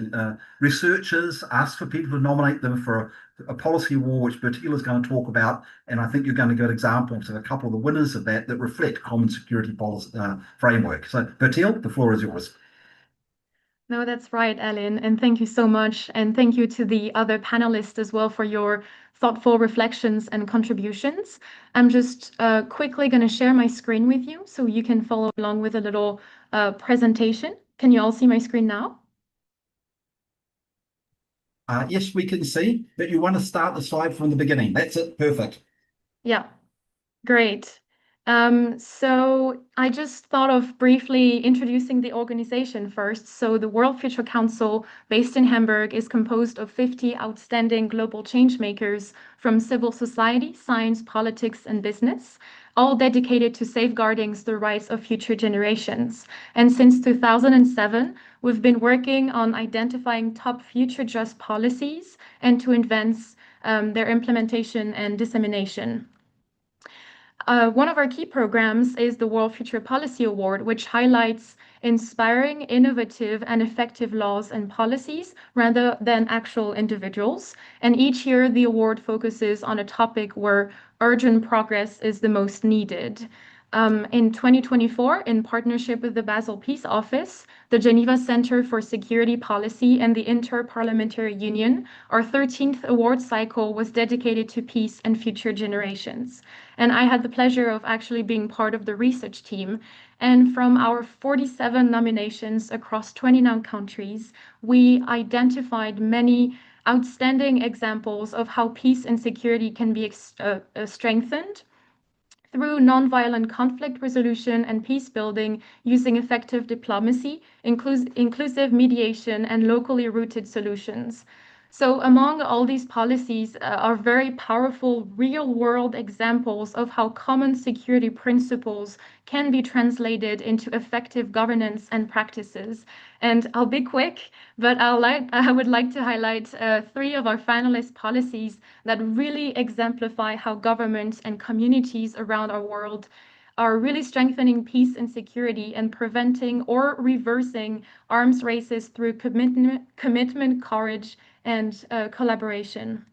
researchers, asks for people to nominate them for a policy award, which Bertil is going to talk about. And I think you're going to get examples of a couple of the winners of that reflect common security policy framework. So Bertil, the floor is yours. No, that's right, Ellen, and thank you so much. And thank you to the other panelists as well for your thoughtful reflections and contributions. I'm just quickly going to share my screen with you so you can follow along with a little presentation. Can you all see my screen now? Yes, we can see, but you want to start the slide from the beginning. That's it. Perfect. Yeah, great. So I just thought of briefly introducing the organization first. So the World Future Council, based in Hamburg, is composed of 50 outstanding global change makers from civil society, science, politics, and business, all dedicated to safeguarding the rights of future generations. And since 2007, we've been working on identifying top future just policies and to advance their implementation and dissemination. One of our key programs is the World Future Policy Award, which highlights inspiring, innovative, and effective laws and policies rather than actual individuals. And each year, the award focuses on a topic where urgent progress is the most needed. In 2024, in partnership with the Basel Peace Office, the Geneva Center for Security Policy, and the Inter-Parliamentary Union, our 13th award cycle was dedicated to peace and future generations. And I had the pleasure of actually being part of the research team. And from our 47 nominations across 29 countries, we identified many outstanding examples of how peace and security can be strengthened through nonviolent conflict resolution and peace building using effective diplomacy, inclusive mediation, and locally rooted solutions. So among all these policies are very powerful real-world examples of how common security principles can be translated into effective governance and practices. And I'll be quick, but I would like to highlight 3 of our finalist policies that really exemplify how governments and communities around our world are really strengthening peace and security and preventing or reversing arms races through commitment, courage, and collaboration.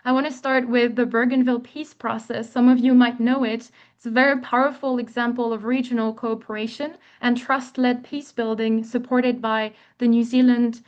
I want to start with the Bougainville peace process. Some of you might know it. It's a very powerful example of regional cooperation and trust-led peace building supported by the New Zealand-led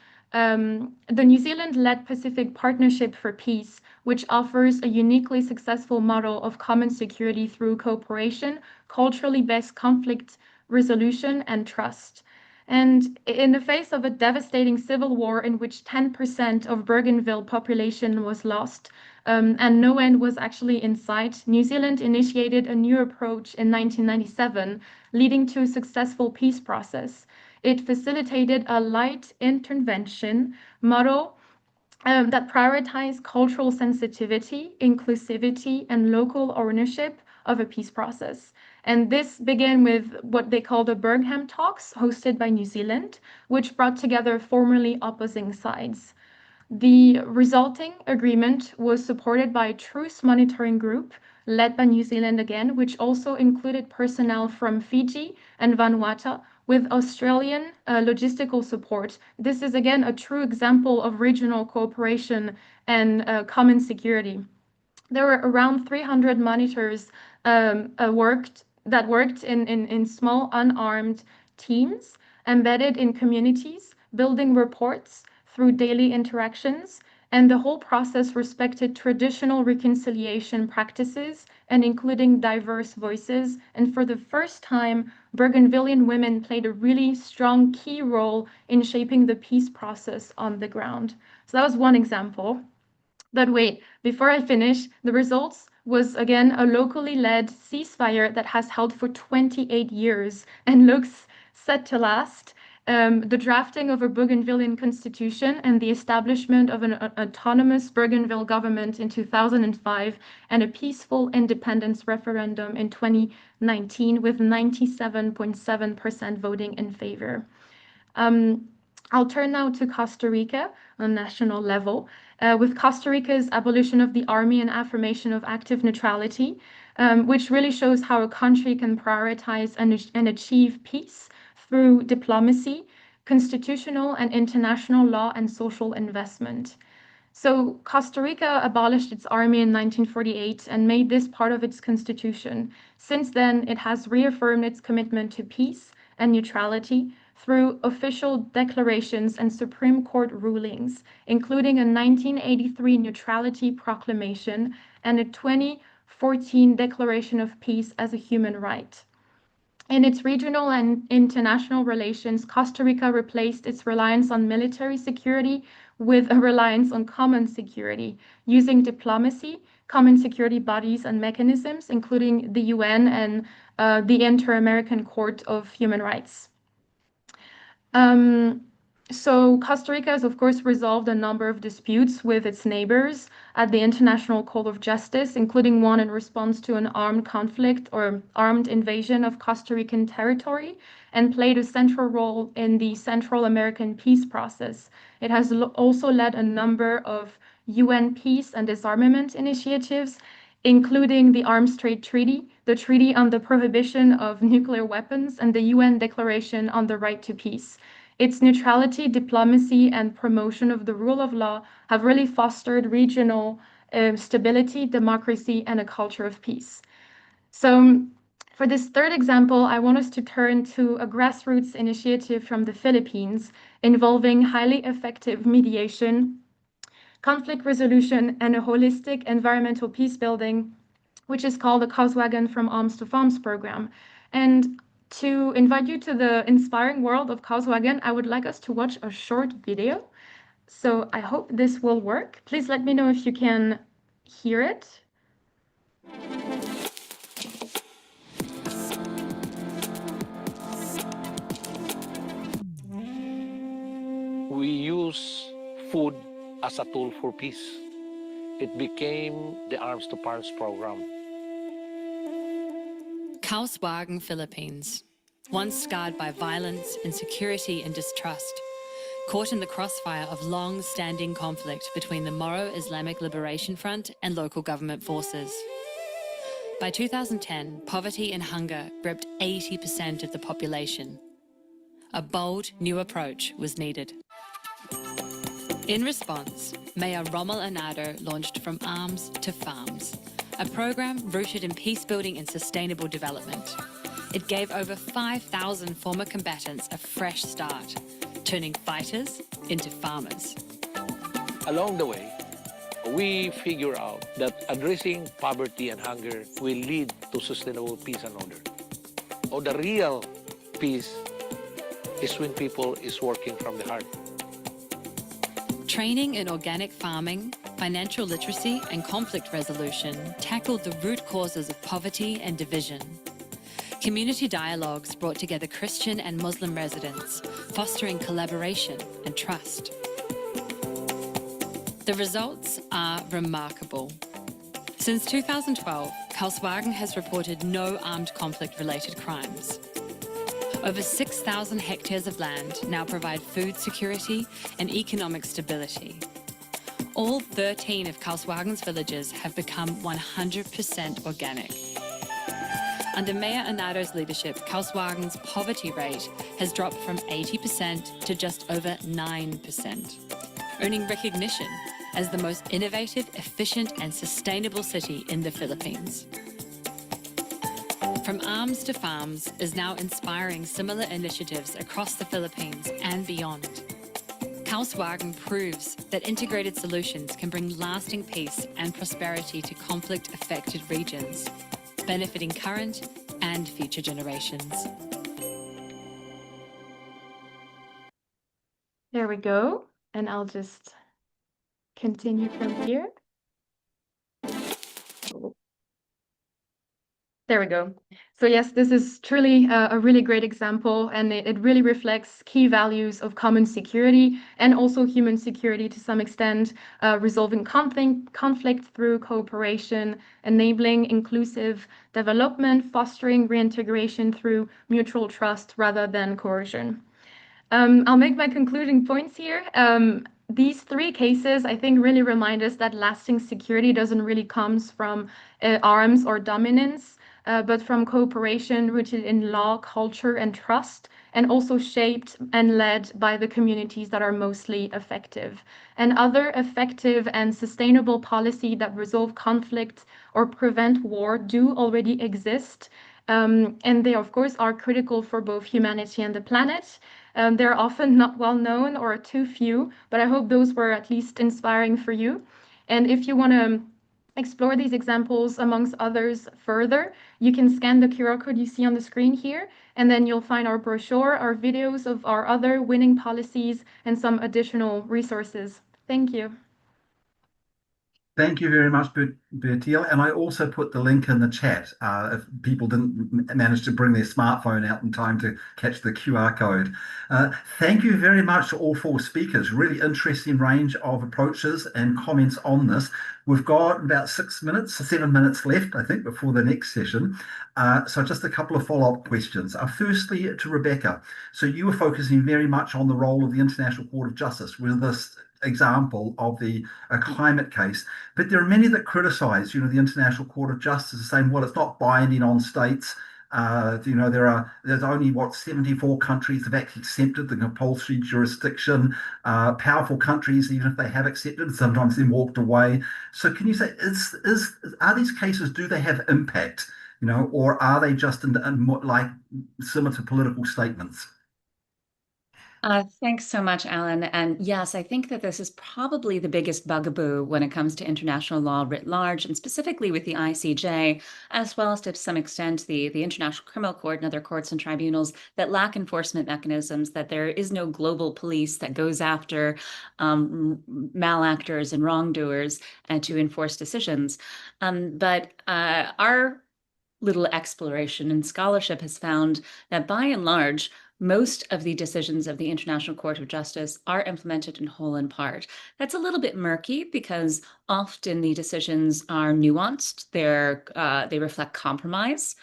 Pacific Partnership for Peace, which offers a uniquely successful model of common security through cooperation, culturally based conflict resolution, and trust. And in the face of a devastating civil war in which 10% of Bougainville population was lost, and no end was actually in sight, New Zealand initiated a new approach in 1997, leading to a successful peace process. It facilitated a light intervention model that prioritized cultural sensitivity, inclusivity, and local ownership of a peace process. And this began with what they call the Birmingham Talks, hosted by New Zealand, which brought together formerly opposing sides. The resulting agreement was supported by a truce monitoring group led by New Zealand again, which also included personnel from Fiji and Vanuatu with Australian logistical support. This is again a true example of regional cooperation and common security. There were around 300 monitors that worked in small unarmed teams embedded in communities, building reports through daily interactions, and the whole process respected traditional reconciliation practices and including diverse voices. And for the first time, Bougainvillean women played a really strong key role in shaping the peace process on the ground. So that was one example. But wait, before I finish, the results was again a locally led ceasefire that has held for 28 years and looks set to last. The drafting of a Bougainvillean constitution and the establishment of an autonomous Bougainville government in 2005 and a peaceful independence referendum in 2019 with 97.7% voting in favor. I'll turn now to Costa Rica on a national level. With Costa Rica's abolition of the army and affirmation of active neutrality, which really shows how a country can prioritize and achieve peace through diplomacy, constitutional and international law, and social investment. So Costa Rica abolished its army in 1948 and made this part of its constitution. Since then, it has reaffirmed its commitment to peace and neutrality through official declarations and Supreme Court rulings, including a 1983 Neutrality Proclamation and a 2014 Declaration of Peace as a human right. In its regional and international relations, Costa Rica replaced its reliance on military security with a reliance on common security, using diplomacy, common security bodies and mechanisms, including the UN and the Inter-American Court of Human Rights. So Costa Rica has, of course, resolved a number of disputes with its neighbors at the International Court of Justice, including one in response to an armed conflict or armed invasion of Costa Rican territory, and played a central role in the Central American peace process. It has also led a number of UN peace and disarmament initiatives, including the Arms Trade Treaty, the Treaty on the Prohibition of Nuclear Weapons, and the UN Declaration on the Right to Peace. Its neutrality, diplomacy, and promotion of the rule of law have really fostered regional stability, democracy, and a culture of peace. So for this third example, I want us to turn to a grassroots initiative from the Philippines involving highly effective mediation, conflict resolution, and a holistic environmental peace building, which is called the Kauswagan From Arms to Farms program. And to invite you to the inspiring world of Kauswagan, I would like us to watch a short video. So I hope this will work. Please let me know if you can hear it. We use food as a tool for peace. It became the Arms to Farms program. Kauswagan, Philippines, once scarred by violence, insecurity, and distrust, caught in the crossfire of long-standing conflict between the Moro Islamic Liberation Front and local government forces. By 2010, poverty and hunger gripped 80% of the population. A bold new approach was needed. In response, Mayor Rommel Anado launched From Arms to Farms, a program rooted in peace-building and sustainable development. It gave over 5,000 former combatants a fresh start, turning fighters into farmers. Along the way, we figure out that addressing poverty and hunger will lead to sustainable peace and order. Or the real peace is when people is working from the heart. Training in organic farming, financial literacy, and conflict resolution tackled the root causes of poverty and division. Community dialogues brought together Christian and Muslim residents, fostering collaboration and trust. The results are remarkable. Since 2012, Kauswagan has reported no armed conflict-related crimes. Over 6,000 hectares of land now provide food security and economic stability. All 13 of Kauswagan's villages have become 100% organic. Under Mayor Anado's leadership, Kauswagan's poverty rate has dropped from 80% to just over 9%, earning recognition as the most innovative, efficient, and sustainable city in the Philippines. From Arms to Farms is now inspiring similar initiatives across the Philippines and beyond. Kauswagan proves that integrated solutions can bring lasting peace and prosperity to conflict-affected regions, benefiting current and future generations. There we go. And I'll just continue from here. There we go. So yes, this is truly a really great example, and it really reflects key values of common security and also human security to some extent, resolving conflict through cooperation, enabling inclusive development, fostering reintegration through mutual trust rather than coercion. I'll make my concluding points here. These three cases, I think, really remind us that lasting security doesn't really come from arms or dominance, but from cooperation rooted in law, culture, and trust, and also shaped and led by the communities that are mostly effective. And other effective and sustainable policy that resolve conflict or prevent war do already exist. And they, of course, are critical for both humanity and the planet. They're often not well known or too few, but I hope those were at least inspiring for you. And if you want to explore these examples amongst others further, you can scan the QR code you see on the screen here, and then you'll find our brochure, our videos of our other winning policies, and some additional resources. Thank you. Thank you very much, Bertil. And I also put the link in the chat if people didn't manage to bring their smartphone out in time to catch the QR code. Thank you very much to all four speakers. Really interesting range of approaches and comments on this. We've got about 7 minutes left, I think, before the next session. So just a couple of follow-up questions. Firstly, to Rebecca. So you were focusing very much on the role of the International Court of Justice with this example of the climate case, but there are many that criticize, the International Court of Justice, saying, well, it's not binding on states. There's only 74 countries have actually accepted the compulsory jurisdiction. Powerful countries, even if they have accepted, sometimes then walked away. So can you say, are these cases, do they have impact, or are they just like similar to political statements? Thanks so much, Alan. And yes, I think that this is probably the biggest bugaboo when it comes to international law writ large, and specifically with the ICJ, as well as to some extent the International Criminal Court and other courts and tribunals that lack enforcement mechanisms, that there is no global police that goes after malactors and wrongdoers and to enforce decisions. But our little exploration and scholarship has found that by and large, most of the decisions of the International Court of Justice are implemented in whole and part. That's a little bit murky because often the decisions are nuanced. They reflect compromise.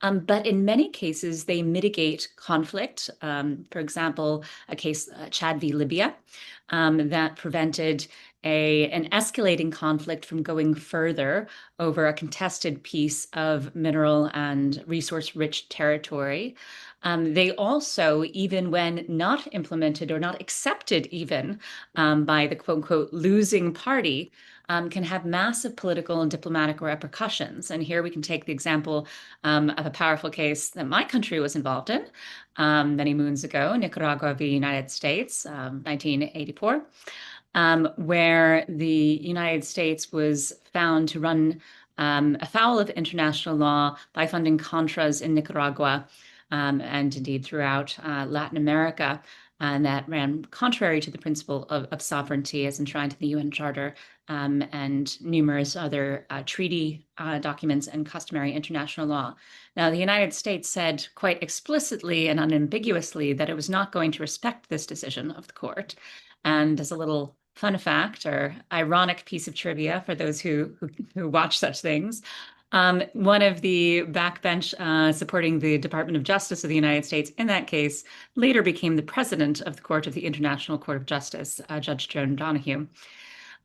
But in many cases, they mitigate conflict. For example, a case, Chad v. Libya, that prevented an escalating conflict from going further over a contested piece of mineral and resource-rich territory. They also, even when not implemented or not accepted even by the quote-unquote losing party, can have massive political and diplomatic repercussions. And here we can take the example of a powerful case that my country was involved in many moons ago, Nicaragua v. United States, 1984. Where the United States was found to run afoul of international law by funding Contras in Nicaragua and indeed throughout Latin America. And that ran contrary to the principle of sovereignty as enshrined in the UN Charter and numerous other treaty documents and customary international law. Now, the United States said quite explicitly and unambiguously that it was not going to respect this decision of the court. And as a little fun fact or ironic piece of trivia for those who watch such things, one of the backbench supporting the Department of Justice of the United States in that case later became the president of the Court of the International Court of Justice, Judge Joan Donoghue.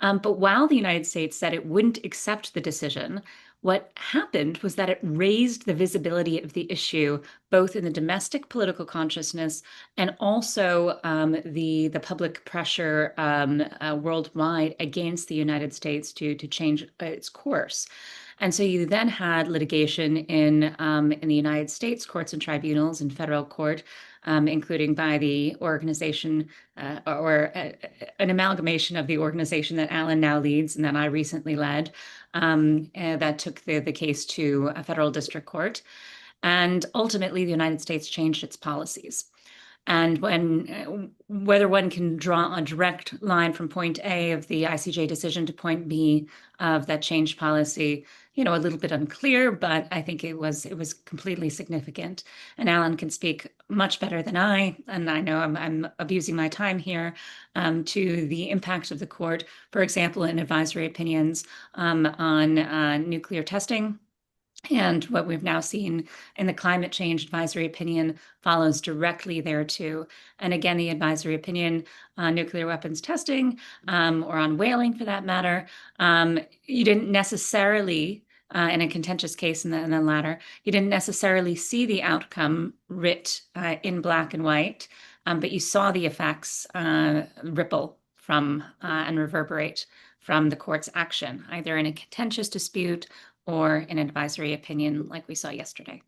But while the United States said it wouldn't accept the decision, what happened was that it raised the visibility of the issue, both in the domestic political consciousness and also the public pressure worldwide against the United States to change its course. And so you then had litigation in the United States courts and tribunals and federal court, including by the organization or an amalgamation of the organization that Alan now leads and that I recently led, that took the case to a federal district court. And ultimately, the United States changed its policies. And whether one can draw a direct line from point A of the ICJ decision to point B of that change policy, a little bit unclear, but I think it was completely significant. And Alan can speak much better than I, and I know I'm abusing my time here, to the impact of the court, for example, in advisory opinions on nuclear testing. And what we've now seen in the climate change advisory opinion follows directly there too. And again, the advisory opinion on nuclear weapons testing, or on whaling for that matter, you didn't necessarily, in a contentious case in the latter, you didn't necessarily see the outcome writ in black and white, but you saw the effects ripple from and reverberate from the court's action, either in a contentious dispute or an advisory opinion like we saw yesterday.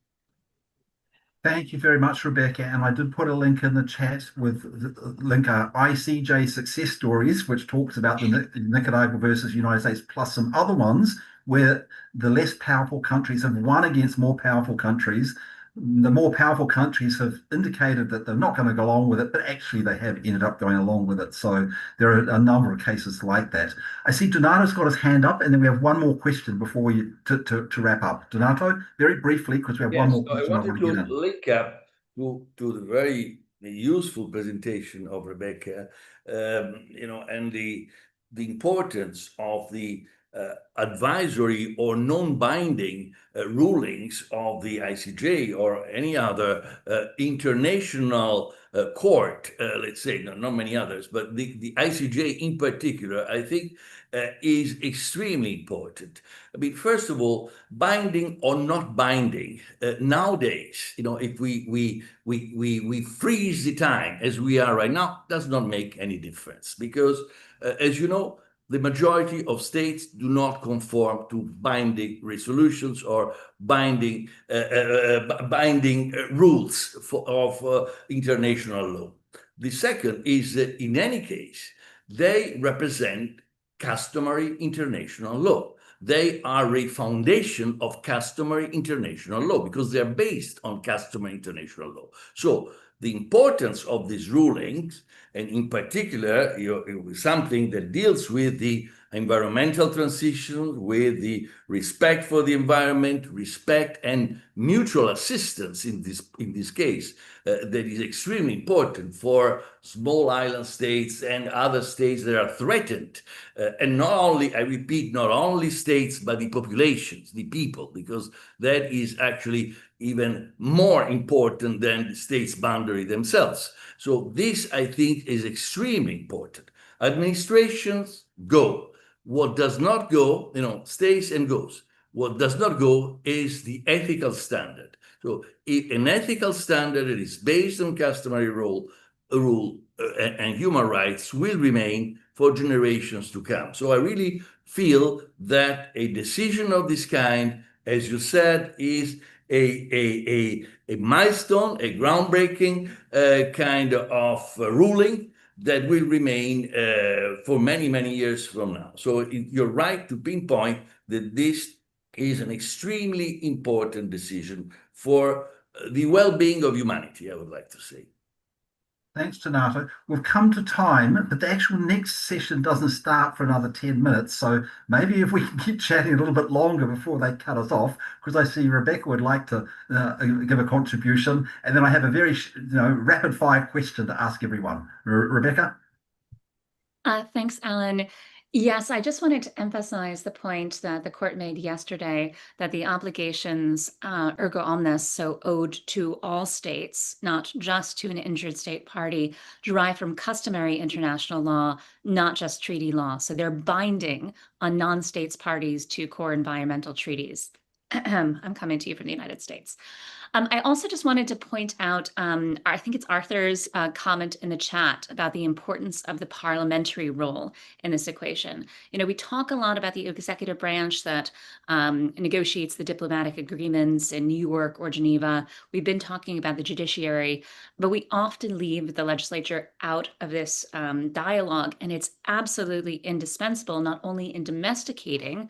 Thank you very much, Rebecca. And I did put a link in the chat with ICJ success stories, which talks about the Nicaragua versus United States, plus some other ones where the less powerful countries have won against more powerful countries. The more powerful countries have indicated that they're not going to go along with it, but actually they have ended up going along with it. So there are a number of cases like that. I see Donato's got his hand up, and then we have one more question before we to wrap up. Donato, very briefly, because we have one more question I wanted to link up to the very useful presentation of Rebecca, and the importance of the advisory or non-binding rulings of the ICJ or any other international court, let's say, not many others, but the ICJ in particular, I think is extremely important. I mean, first of all, binding or not binding, nowadays, if we freeze the time as we are right now, does not make any difference because, as you know, the majority of states do not conform to binding resolutions or binding rules of international law. The second is that in any case, they represent customary international law. They are a foundation of customary international law because they are based on customary international law. So the importance of these rulings, and in particular, something that deals with the environmental transition, with the respect for the environment, respect and mutual assistance in this case, that is extremely important for small island states and other states that are threatened. And not only, I repeat, not only states, but the populations, the people, because that is actually even more important than the state's boundary themselves. So this, I think, is extremely important. Administrations go. What does not go, stays and goes. What does not go is the ethical standard. So if an ethical standard that is based on customary rule and human rights will remain for generations to come. So I really feel that a decision of this kind, as you said, is a milestone, a groundbreaking kind of ruling that will remain for many, many years from now. So you're right to pinpoint that this is an extremely important decision for the well-being of humanity, I would like to say. Thanks, Donato. We've come to time, but the actual next session doesn't start for another 10 minutes. So maybe if we can keep chatting a little bit longer before they cut us off, because I see Rebecca would like to give a contribution. And then I have a very rapid fire question to ask everyone. Rebecca? Thanks, Alan. Yes, I just wanted to emphasize the point that the court made yesterday that the obligations ergo omnes, so owed to all states, not just to an injured state party, derive from customary international law, not just treaty law. So they're binding on non-states parties to core environmental treaties. I'm coming to you from the United States. I also just wanted to point out, I think it's Arthur's comment in the chat about the importance of the parliamentary role in this equation. We talk a lot about the executive branch that negotiates the diplomatic agreements in New York or Geneva. We've been talking about the judiciary, but we often leave the legislature out of this dialogue, and it's absolutely indispensable, not only in domesticating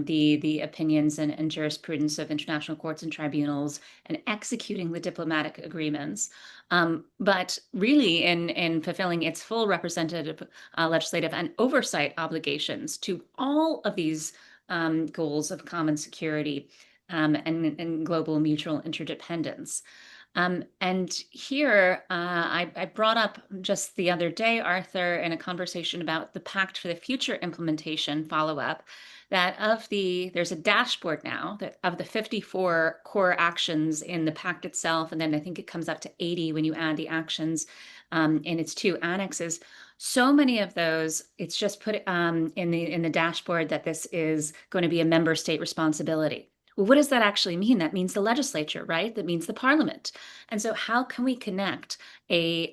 the opinions and jurisprudence of international courts and tribunals and executing the diplomatic agreements. But really in fulfilling its full representative, legislative and oversight obligations to all of these goals of common security and global mutual interdependence. And here, I brought up just the other day, Arthur, in a conversation about the Pact for the Future implementation follow-up, that there's a dashboard now that of the 54 core actions in the Pact itself, and then I think it comes up to 80 when you add the actions in its 2 annexes. So many of those, it's just put in the dashboard that this is going to be a member state responsibility. Well, what does that actually mean? That means the legislature, right? That means the parliament. And so how can we connect a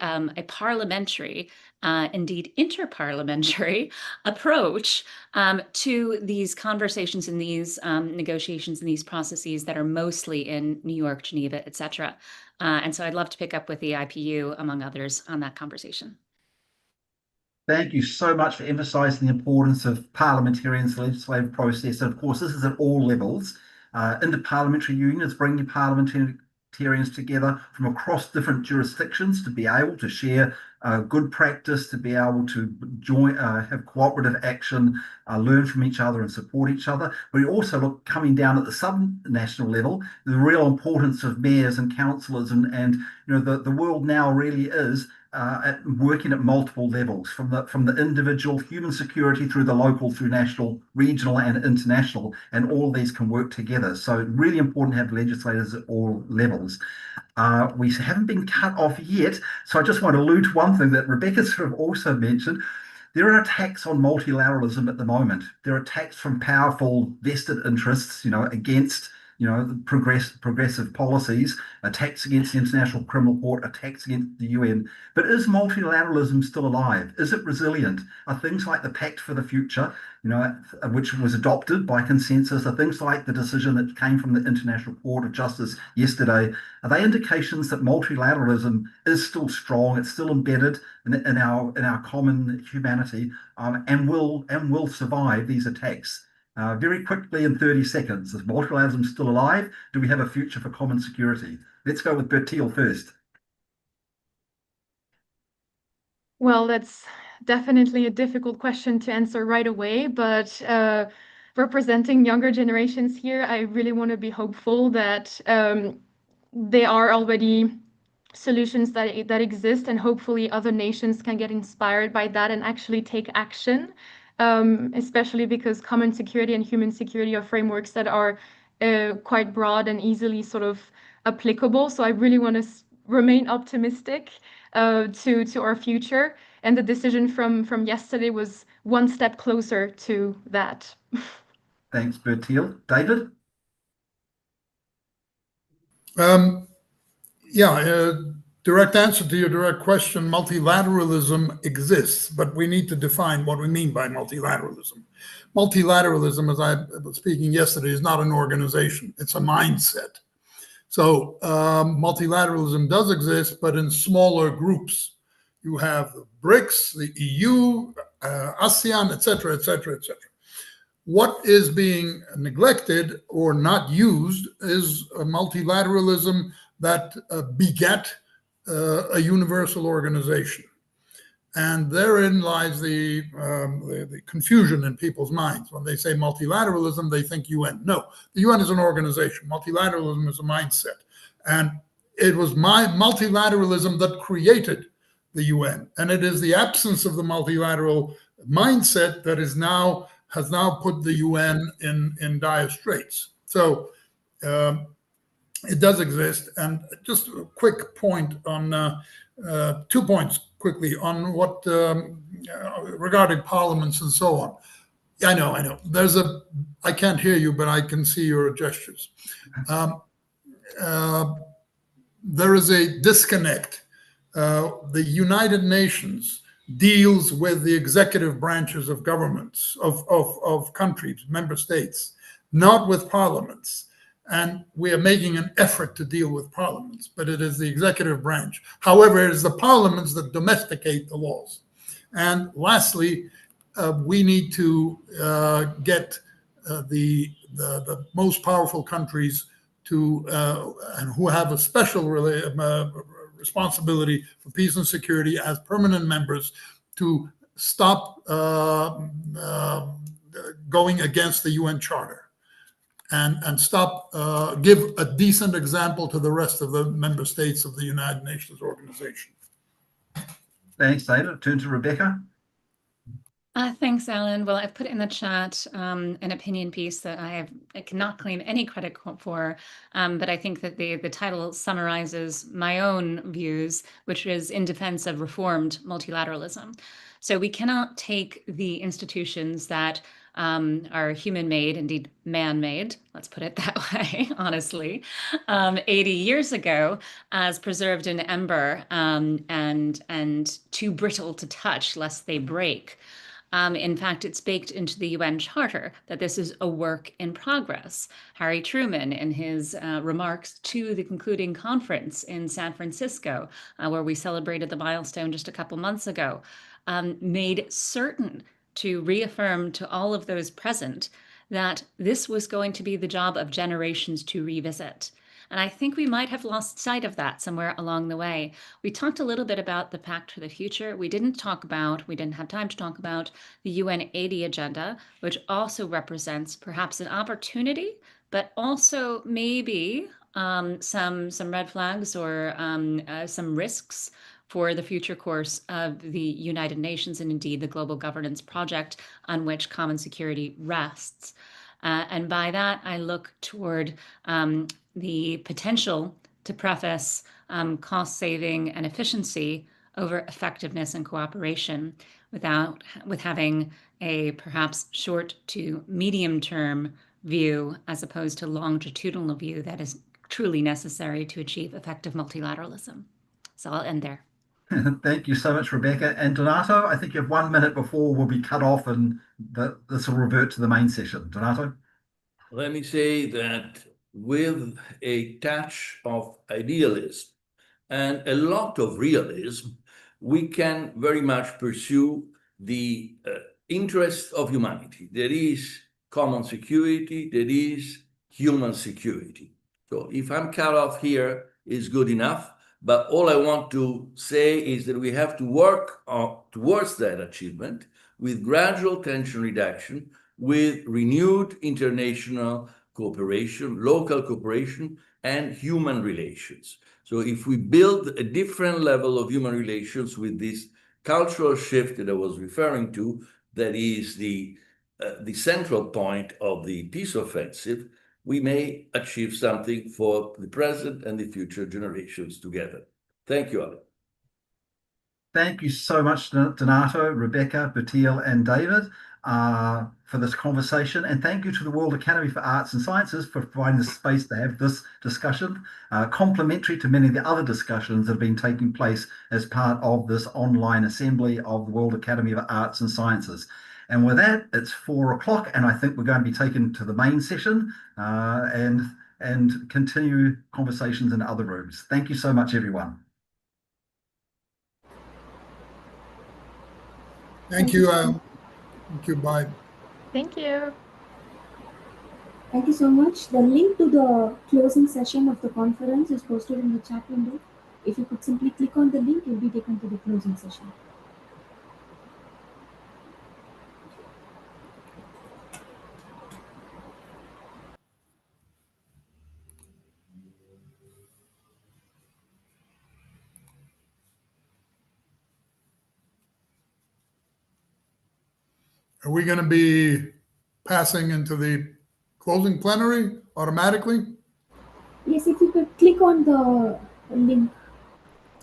parliamentary, indeed interparliamentary approach to these conversations and these negotiations and these processes that are mostly in New York, Geneva, et cetera. And so I'd love to pick up with the IPU, among others, on that conversation. Thank you so much for emphasising the importance of parliamentarians, the legislative process. And of course, this is at all levels. Interparliamentary union is bringing parliamentarians together from across different jurisdictions to be able to share good practice, to be able to join, have cooperative action, learn from each other and support each other. But we also look coming down at the sub-national level, the real importance of mayors and councillors, and you know the world now really is working at multiple levels, from the individual human security through the local, through national, regional and international, and all of these can work together. So really important to have legislators at all levels. We haven't been cut off yet, so I just want to allude to one thing that Rebecca sort of also mentioned. There are attacks on multilateralism at the moment. There are attacks from powerful vested interests, against progressive policies, attacks against the International Criminal Court, attacks against the UN. But is multilateralism still alive? Is it resilient? Are things like the Pact for the Future, which was adopted by consensus, are things like the decision that came from the International Court of Justice yesterday, are they indications that multilateralism is still strong, it's still embedded in our common humanity, and will survive these attacks? Very quickly, in 30 seconds, is multilateralism still alive? Do we have a future for common security? Let's go with Bertil first. Well, that's definitely a difficult question to answer right away, but representing younger generations here, I really want to be hopeful that there are already solutions that exist, and hopefully other nations can get inspired by that and actually take action. Especially because common security and human security are frameworks that are quite broad and easily sort of applicable. So I really want to remain optimistic to our future. And the decision from yesterday was one step closer to that. Thanks, Bertil. David? Direct answer to your direct question, multilateralism exists, but we need to define what we mean by multilateralism. Multilateralism, as I was speaking yesterday, is not an organization, it's a mindset. So multilateralism does exist, but in smaller groups. You have the BRICS, the EU, ASEAN, etc., etc., etc. What is being neglected or not used is a multilateralism that beget a universal organization. And therein lies the confusion in people's minds. When they say multilateralism, they think UN. No, the UN is an organization. Multilateralism is a mindset. And it was multilateralism that created the UN. And it is the absence of the multilateral mindset that has now put the UN in dire straits. So it does exist. And just a quick point on 2 points quickly on what regarding parliaments and so on. I know. I can't hear you, but I can see your gestures. There is a disconnect. The United Nations deals with the executive branches of governments, of countries, member states, not with parliaments. And we are making an effort to deal with parliaments, but it is the executive branch. However, it is the parliaments that domesticate the laws. And lastly, we need to get the most powerful countries to and who have a special responsibility for peace and security as permanent members to stop going against the UN Charter and stop give a decent example to the rest of the member states of the United Nations organization. Thanks, David. Turn to Rebecca. Thanks, Alan. Well, I've put in the chat an opinion piece that I cannot claim any credit for, but I think that the title summarizes my own views, which is in defense of reformed multilateralism. So we cannot take the institutions that are human-made, indeed man-made, let's put it that way, honestly, 80 years ago as preserved in ember and too brittle to touch lest they break. In fact, it's baked into the UN Charter that this is a work in progress. Harry Truman, in his remarks to the concluding conference in San Francisco, where we celebrated the milestone just a couple months ago, made certain to reaffirm to all of those present that this was going to be the job of generations to revisit. And I think we might have lost sight of that somewhere along the way. We talked a little bit about the Pact for the Future. We didn't have time to talk about the UN 80 agenda, which also represents perhaps an opportunity, but also maybe some red flags or some risks for the future course of the United Nations and indeed the global governance project on which common security rests. And by that, I look toward the potential to preface cost saving and efficiency over effectiveness and cooperation with having a perhaps short to medium term view as opposed to longitudinal view that is truly necessary to achieve effective multilateralism. So I'll end there. Thank you so much, Rebecca. And Donato, I think you have 1 minute before we'll be cut off and this will revert to the main session. Donato? Let me say that with a touch of idealism and a lot of realism, we can very much pursue the interest of humanity. There is common security, there is human security. So if I'm cut off here, is good enough. But all I want to say is that we have to work towards that achievement with gradual tension reduction, with renewed international cooperation, local cooperation, and human relations. So if we build a different level of human relations with this cultural shift that I was referring to, that is the central point of the peace offensive, we may achieve something for the present and the future generations together. Thank you, Alan. Thank you so much, Donato, Rebecca, Batil, and David, for this conversation. And thank you to the World Academy for Arts and Sciences for providing the space to have this discussion, complementary to many of the other discussions that have been taking place as part of this online assembly of the World Academy of Arts and Sciences. And with that, it's 4 o'clock, and I think we're going to be taken to the main session and continue conversations in other rooms. Thank you so much, everyone. Thank you. Thank you. Bye. Thank you. Thank you so much. The link to the closing session of the conference is posted in the chat window. If you could simply click on the link, you'll be taken to the closing session. Are we going to be passing into the closing plenary automatically? Yes, if you could click on the link.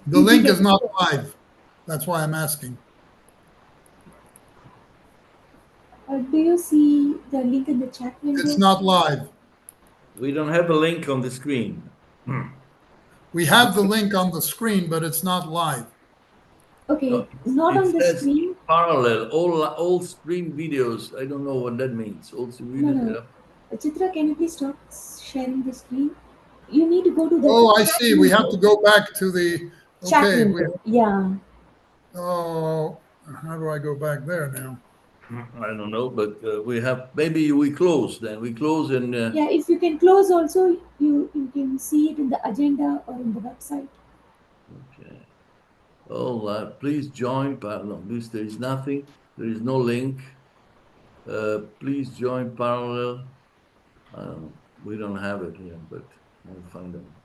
The link is not live. That's why I'm asking. Do you see the link in the chat window? It's not live. We don't have a link on the screen. We have the link on the screen, but it's not live. Okay, not on the screen. Parallel, all stream videos. I don't know what that means. All stream videos. No. Chitra, can you please stop sharing the screen? You need to go to the. Oh, I see. We have to go back to the chat window. Yeah. Oh, how do I go back there now? I don't know, but we have, maybe we close then. We close and Yeah, if you can close also, you can see it in the agenda or in the website. okay. Oh, please join. No, this there is nothing. There is no link. Please join parallel. We don't have it here, but I'll find out.